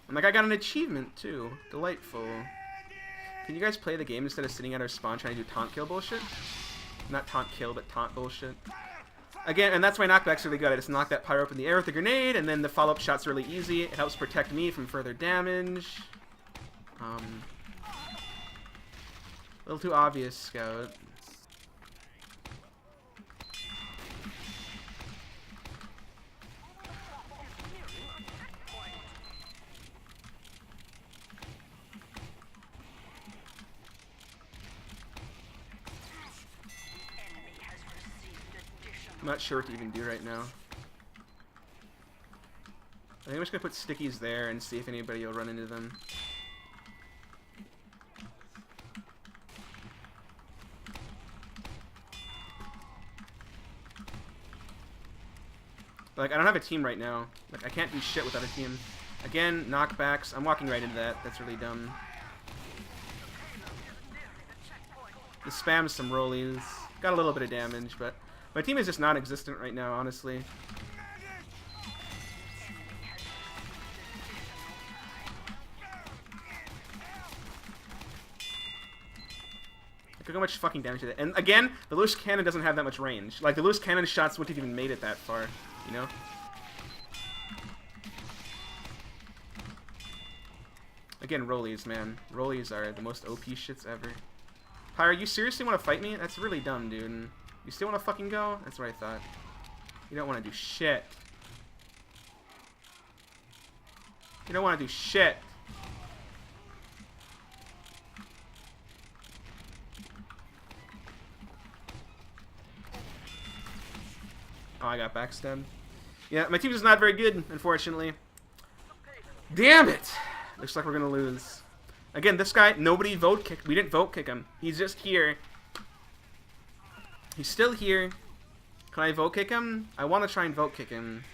And like, I got an achievement, too. Delightful. Can you guys play the game instead of sitting at our spawn trying to do taunt kill bullshit? Not taunt kill, but taunt bullshit. Again, and that's why Knockback's really good. I just knock that pyro up in the air with a grenade, and then the follow-up shot's really easy. It helps protect me from further damage. A little too obvious, Scout. I'm not sure what to even do right now. I think I'm just gonna put stickies there and see if anybody will run into them. Like, I don't have a team right now. Like, I can't do shit without a team. Again, knockbacks. I'm walking right into that. That's really dumb. Just spam some rollies. Got a little bit of damage, but my team is just non-existent right now, honestly. Look how much fucking damage it did. And again, the loose cannon doesn't have that much range. Like, the loose cannon shots wouldn't have even made it that far, you know? Again, rollies, man. Rollies are the most OP shits ever. Pyre, you seriously want to fight me? That's really dumb, dude. You still want to fucking go? That's what I thought. You don't want to do shit. You don't want to do shit. Oh, I got backstabbed. Yeah, my team is not very good, unfortunately. Damn it! Looks like we're gonna lose. Again, this guy, nobody vote kicked. We didn't vote kick him. He's just here. He's still here. Can I vote kick him? I want to try and vote kick him.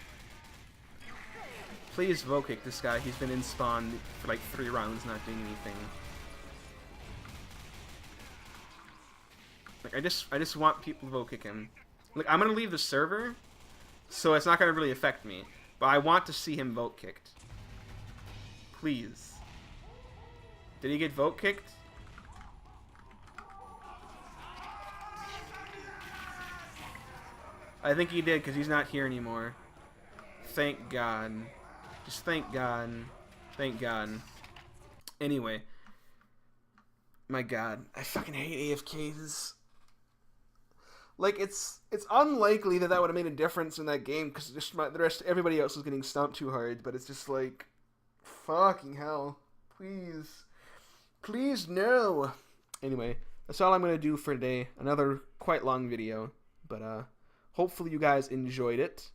Please vote kick this guy. He's been in spawn for like 3 rounds not doing anything. Like, I just want people to vote kick him. Like, I'm gonna leave the server, so it's not gonna really affect me. But I want to see him vote kicked. Please. Did he get vote kicked? I think he did, because he's not here anymore. Thank God. Just thank God. Thank God. Anyway. My God. I fucking hate AFKs. Like, it's unlikely that would have made a difference in that game, because just everybody else was getting stomped too hard, but it's just like, fucking hell. Please. Please, no. Anyway, that's all I'm going to do for today. Another quite long video, but, hopefully you guys enjoyed it.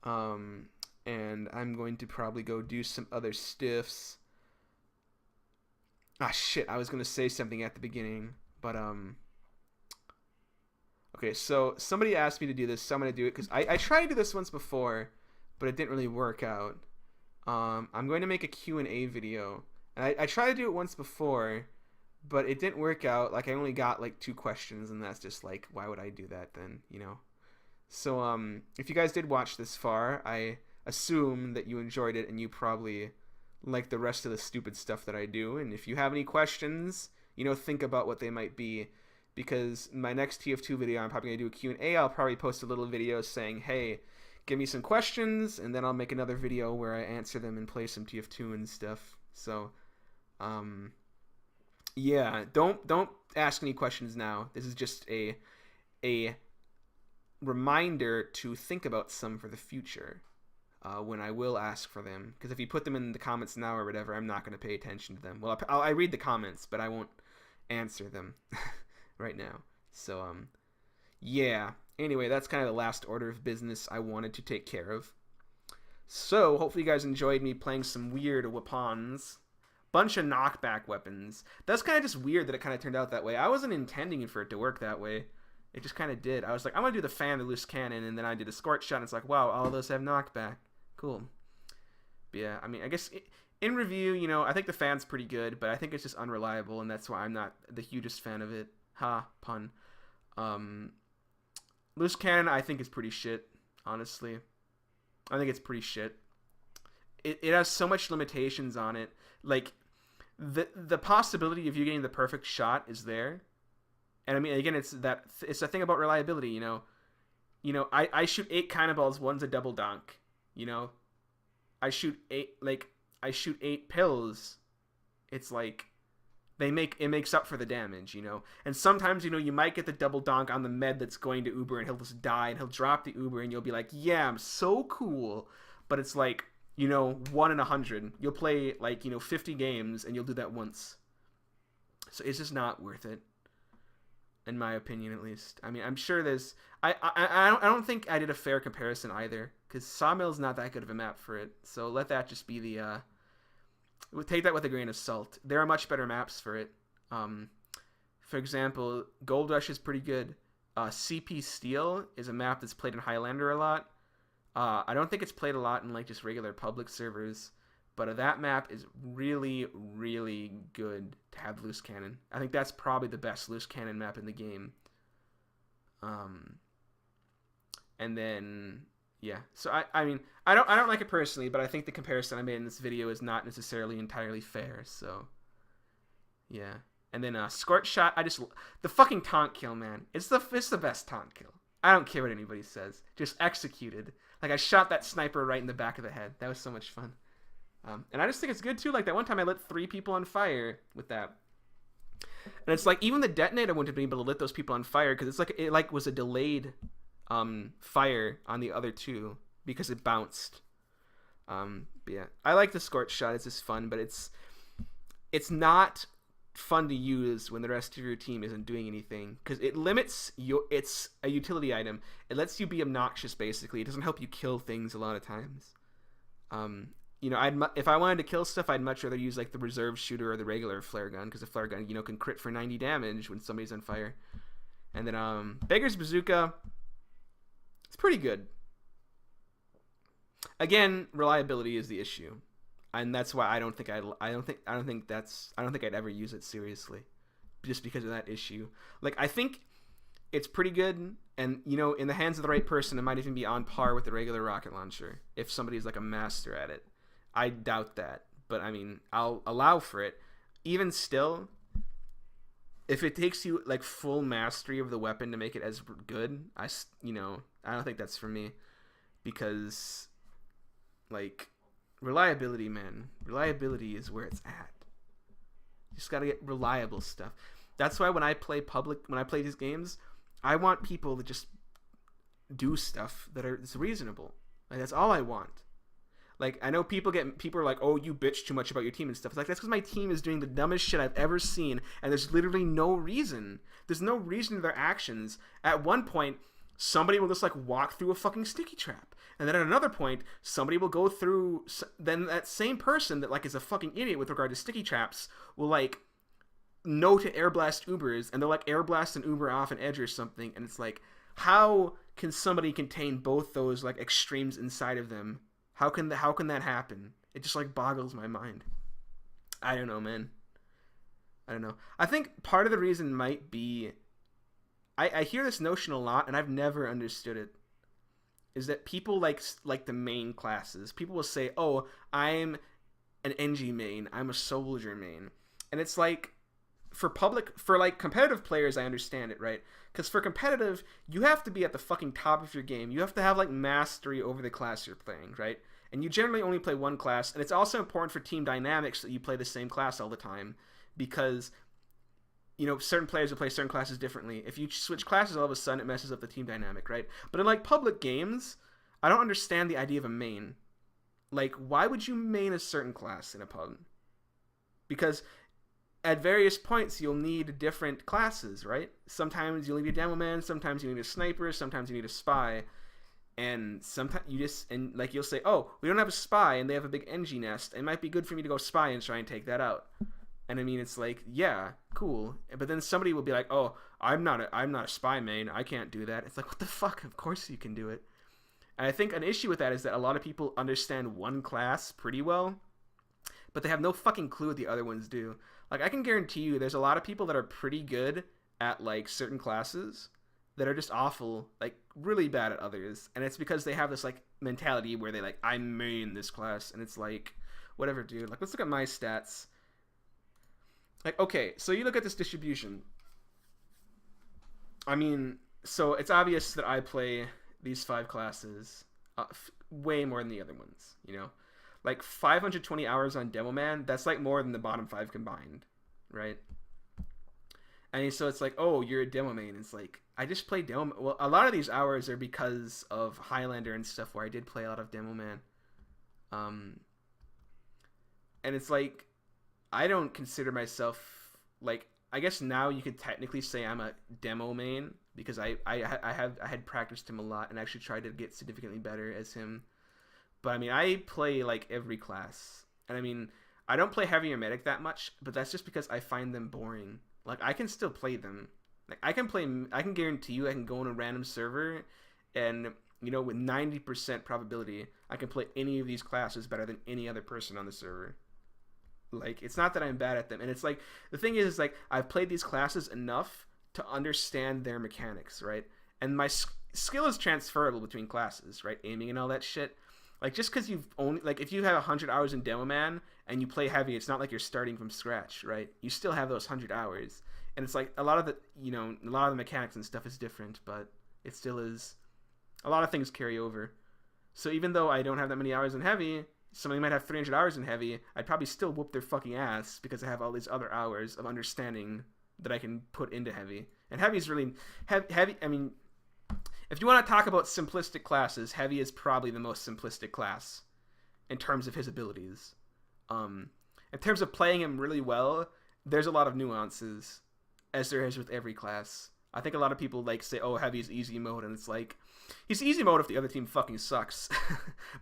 And I'm going to probably go do some other stuffs. Ah, shit, I was going to say something at the beginning, but, okay, so somebody asked me to do this, so I'm going to do it, because I tried to do this once before, but it didn't really work out. I'm going to make a Q&A video, and I tried to do it once before, but it didn't work out. Like, I only got, like, 2 questions, and that's just, like, why would I do that then, you know? So, if you guys did watch this far, I assume that you enjoyed it, and you probably like the rest of the stupid stuff that I do, and if you have any questions, you know, think about what they might be, because my next TF2 video, I'm probably going to do a Q&A. I'll probably post a little video saying, hey, give me some questions, and then I'll make another video where I answer them and play some TF2 and stuff. So, yeah, don't ask any questions now. This is just a reminder to think about some for the future, when I will ask for them, because if you put them in the comments now or whatever, I'm not going to pay attention to them. Well, I read the comments, but I won't answer them right now. So, yeah. Anyway, that's kind of the last order of business I wanted to take care of. So, hopefully you guys enjoyed me playing some weird weapons. Bunch of knockback weapons. That's kind of just weird that it kind of turned out that way. I wasn't intending for it to work that way. It just kind of did. I was like, I'm going to do the fan, the loose cannon, and then I did a scorch shot, and it's like, wow, all those have knockback. Cool. But yeah, I mean, I guess in review, you know, I think the fan's pretty good, but I think it's just unreliable, and that's why I'm not the hugest fan of it. Ha, pun. Loose cannon, I think is pretty shit, honestly. I think it's pretty shit. It has so much limitations on it. Like, the possibility of you getting the perfect shot is there. And I mean, again, it's a thing about reliability, you know. I shoot 8 cannonballs, one's a double donk, you know. I shoot 8 pills. It's like, it makes up for the damage, you know. And sometimes, you know, you might get the double donk on the med that's going to Uber, and he'll just die, and he'll drop the Uber, and you'll be like, yeah, I'm so cool. But it's like, you know, 1 in 100. You'll play, like, you know, 50 games, and you'll do that once. So it's just not worth it. In my opinion, at least. I mean, I'm sure there's... I don't think I did a fair comparison either, because Sawmill's not that good of a map for it, so let that just be the... We'll take that with a grain of salt. There are much better maps for it. For example, Gold Rush is pretty good. CP Steel is a map that's played in Highlander a lot. I don't think it's played a lot in, like, just regular public servers, but that map is really, really good to have loose cannon. I think that's probably the best loose cannon map in the game. And then, yeah. So I mean, I don't like it personally, but I think the comparison I made in this video is not necessarily entirely fair. So, yeah. And then Scorch Shot, the fucking taunt kill, man. It's the best taunt kill. I don't care what anybody says. Just executed. Like, I shot that sniper right in the back of the head. That was so much fun. And I just think it's good, too. Like, that one time I lit 3 people on fire with that. And it's like, even the detonator wouldn't have been able to lit those people on fire, because it's like, it was a delayed fire on the other 2, because it bounced. But yeah, I like the Scorch Shot. It's just fun, but it's not fun to use when the rest of your team isn't doing anything, because it limits it's a utility item. It lets you be obnoxious, basically. It doesn't help you kill things a lot of times. You know, if I wanted to kill stuff, I'd much rather use, like, the reserve shooter or the regular flare gun, because the flare gun, you know, can crit for 90 damage when somebody's on fire. And then Beggar's Bazooka, it's pretty good. Again, reliability is the issue, and that's why I don't think I'd ever use it seriously, just because of that issue. Like, I think it's pretty good, and in the hands of the right person, it might even be on par with the regular rocket launcher if somebody's like a master at it. I doubt that, but I mean, I'll allow for it. Even still, if it takes you like full mastery of the weapon to make it as good, I don't think that's for me, because like reliability, man, reliability is where it's at. You just gotta get reliable stuff. That's why when I play these games, I want people to just do stuff that's reasonable. Like, that's all I want. Like, I know people are like, oh, you bitch too much about your team and stuff. It's like, that's because my team is doing the dumbest shit I've ever seen, and there's literally no reason. There's no reason to their actions. At one point, somebody will just like walk through a fucking sticky trap, and then at another point, somebody will go through. Then that same person that like is a fucking idiot with regard to sticky traps will like no to air blast Ubers, and they'll like air blast an Uber off an edge or something, and it's like, how can somebody contain both those like extremes inside of them? How can that happen? It just like boggles my mind. I don't know, man. I don't know. I think part of the reason might be, I hear this notion a lot, and I've never understood it, is that people like the main classes. People will say, oh, I'm an NG main, I'm a soldier main. And it's like, for like competitive players, I understand it, right? Because for competitive, you have to be at the fucking top of your game. You have to have like mastery over the class you're playing, right? And you generally only play one class, and it's also important for team dynamics that you play the same class all the time, because certain players will play certain classes differently. If you switch classes, all of a sudden it messes up the team dynamic, right? But in like public games, I don't understand the idea of a main. Like, why would you main a certain class in a pub? Because at various points you'll need different classes, right? Sometimes you'll need a demo man, sometimes you need a sniper, sometimes you need a spy, and sometimes you'll say, oh, we don't have a spy and they have a big NG nest, it might be good for me to go spy and try and take that out. And I mean, it's like, yeah, cool. But then somebody will be like, oh, I'm not a spy main, I can't do that. It's like, what the fuck? Of course you can do it. And I think an issue with that is that a lot of people understand one class pretty well, but they have no fucking clue what the other ones do. Like, I can guarantee you there's a lot of people that are pretty good at like certain classes that are just awful, like really bad at others. And it's because they have this like mentality where they like, I main this class, and it's like, whatever, dude. Like, let's look at my stats. Like, okay, so you look at this distribution. I mean, so it's obvious that I play these 5 classes way more than the other ones, Like 520 hours on Demo Man, that's like more than the bottom 5 combined, right? And so it's like, oh, you're a Demo main. It's like, I just play Demo. Well, a lot of these hours are because of Highlander and stuff, where I did play a lot of Demo Man. And it's like, I don't consider myself, like, I guess now you could technically say I'm a Demo main, because I had practiced him a lot and actually tried to get significantly better as him. But I mean, I play like every class, and I mean, I don't play heavy or medic that much, but that's just because I find them boring. Like, I can still play them. Like, I can guarantee you I can go on a random server, and with 90% probability, I can play any of these classes better than any other person on the server. Like, it's not that I'm bad at them, and it's like, the thing is like, I've played these classes enough to understand their mechanics, right? And my skill is transferable between classes, right? Aiming and all that shit. Like, just because you've only, like, if you have 100 hours in Demo Man and you play heavy, it's not like you're starting from scratch, right? You still have those 100 hours. And it's like, a lot of the mechanics and stuff is different, but it still is, a lot of things carry over. So even though I don't have that many hours in heavy, somebody might have 300 hours in heavy, I'd probably still whoop their fucking ass because I have all these other hours of understanding that I can put into heavy. And heavy is really, heavy, I mean, if you want to talk about simplistic classes, heavy is probably the most simplistic class in terms of his abilities. In terms of playing him really well, there's a lot of nuances, as there is with every class. I think a lot of people like say, oh, heavy is easy mode, and it's like, he's easy mode if the other team fucking sucks.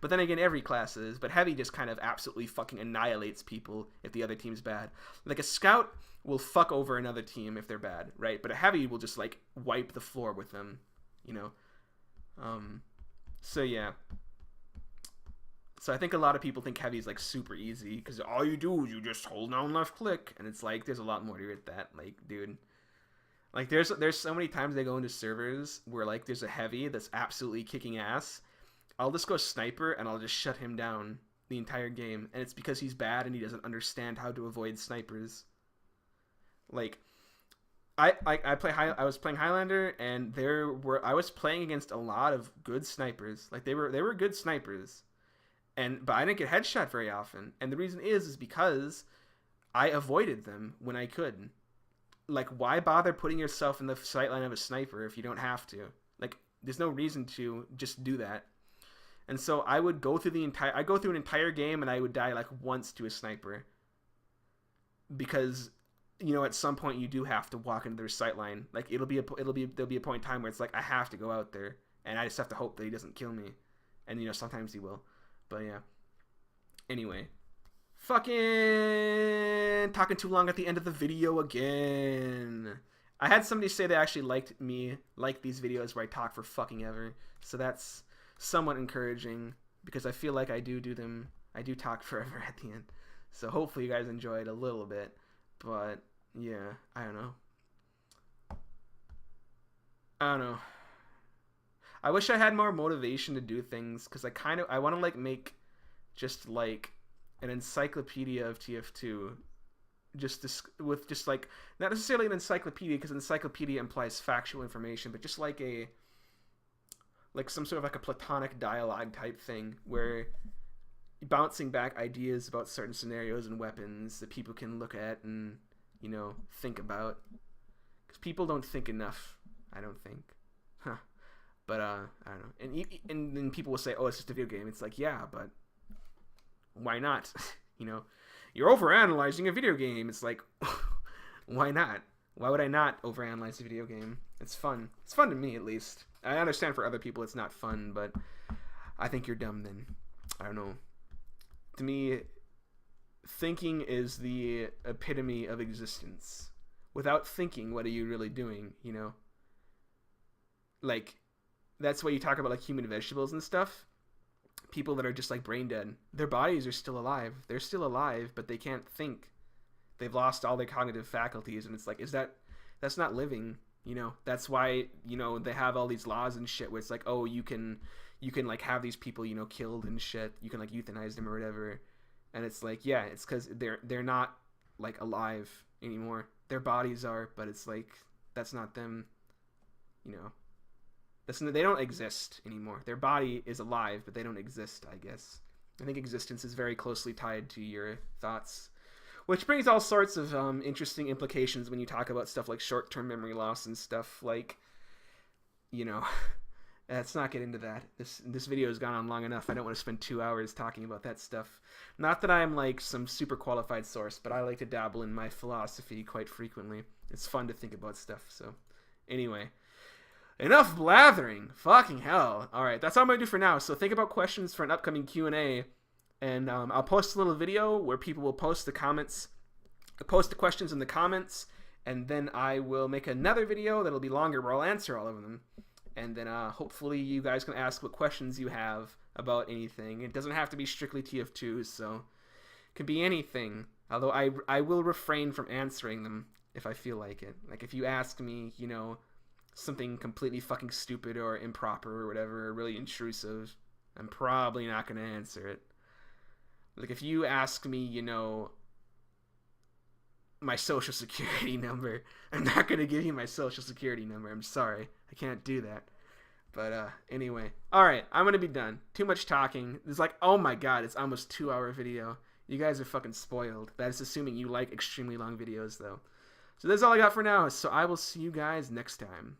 But then again, every class is. But heavy just kind of absolutely fucking annihilates people if the other team's bad. Like, a scout will fuck over another team if they're bad, right? But a heavy will just like wipe the floor with them. So yeah. So I think a lot of people think heavy is like super easy because all you do is you just hold down left click, and it's like, there's a lot more to it than that. Like, dude, Like there's so many times I go into servers where like there's a heavy that's absolutely kicking ass. I'll just go sniper and I'll just shut him down the entire game, and it's because he's bad and he doesn't understand how to avoid snipers. Like I was playing Highlander, and I was playing against a lot of good snipers. Like they were good snipers, but I didn't get headshot very often. And the reason is because I avoided them when I could. Like, why bother putting yourself in the sight line of a sniper if you don't have to? Like, there's no reason to just do that. And so I would go through an entire game and I would die like once to a sniper. Because, you know, at some point you do have to walk into their sight line. Like there'll be a point in time where it's like I have to go out there and I just have to hope that he doesn't kill me. And you know, sometimes he will. But yeah. Anyway. Fucking talking too long at the end of the video again. I had somebody say they actually liked these videos where I talk for fucking ever. So that's somewhat encouraging because I feel like I do them. I do talk forever at the end. So hopefully you guys enjoyed a little bit. But yeah, I don't know. I wish I had more motivation to do things because I want to like make just like an encyclopedia of TF2, with like not necessarily an encyclopedia because encyclopedia implies factual information, but just like some sort of like a platonic dialogue type thing where bouncing back ideas about certain scenarios and weapons that people can look at and, you know, think about, because people don't think enough, I don't think. But I don't know, and then people will say, oh, it's just a video game. It's like, yeah, but why not? You know, you're overanalyzing a video game. It's like, why not? Why would I not overanalyze a video game? It's fun. It's fun to me, at least. I understand for other people it's not fun, but I think you're dumb then. I don't know. To me, thinking is the epitome of existence. Without thinking, what are you really doing, you know? Like, that's why you talk about like human vegetables and stuff. People that are just like brain dead, their bodies are still alive. They're still alive, but they can't think. They've lost all their cognitive faculties, and it's like, that's not living, you know? That's why, you know, they have all these laws and shit where it's like, oh, you can like have these people, you know, killed and shit. You can like euthanize them or whatever. And it's like, yeah, it's because they're not like alive anymore. Their bodies are, but it's like, that's not them, you know? They don't exist anymore. Their body is alive, but they don't exist, I guess. I think existence is very closely tied to your thoughts, which brings all sorts of interesting implications when you talk about stuff like short-term memory loss and stuff like, you know, let's not get into that. This video has gone on long enough. I don't want to spend 2 hours talking about that stuff. Not that I'm like some super qualified source, but I like to dabble in my philosophy quite frequently. It's fun to think about stuff, so anyway. Enough blathering. Fucking hell. Alright, that's all I'm going to do for now. So think about questions for an upcoming Q&A. And I'll post a little video where people will post the questions in the comments. And then I will make another video that'll be longer where I'll answer all of them. And then hopefully you guys can ask what questions you have about anything. It doesn't have to be strictly TF2, so it could be anything. Although I will refrain from answering them if I feel like it. Like if you ask me, you know, something completely fucking stupid or improper or whatever, or really intrusive, I'm probably not going to answer it. Like if you ask me, you know, my social security number, I'm not going to give you my social security number. I'm sorry. I can't do that. But anyway. Alright, I'm going to be done. Too much talking. It's like, oh my god, it's almost 2-hour video. You guys are fucking spoiled. That is assuming you like extremely long videos, though. So that's all I got for now. So I will see you guys next time.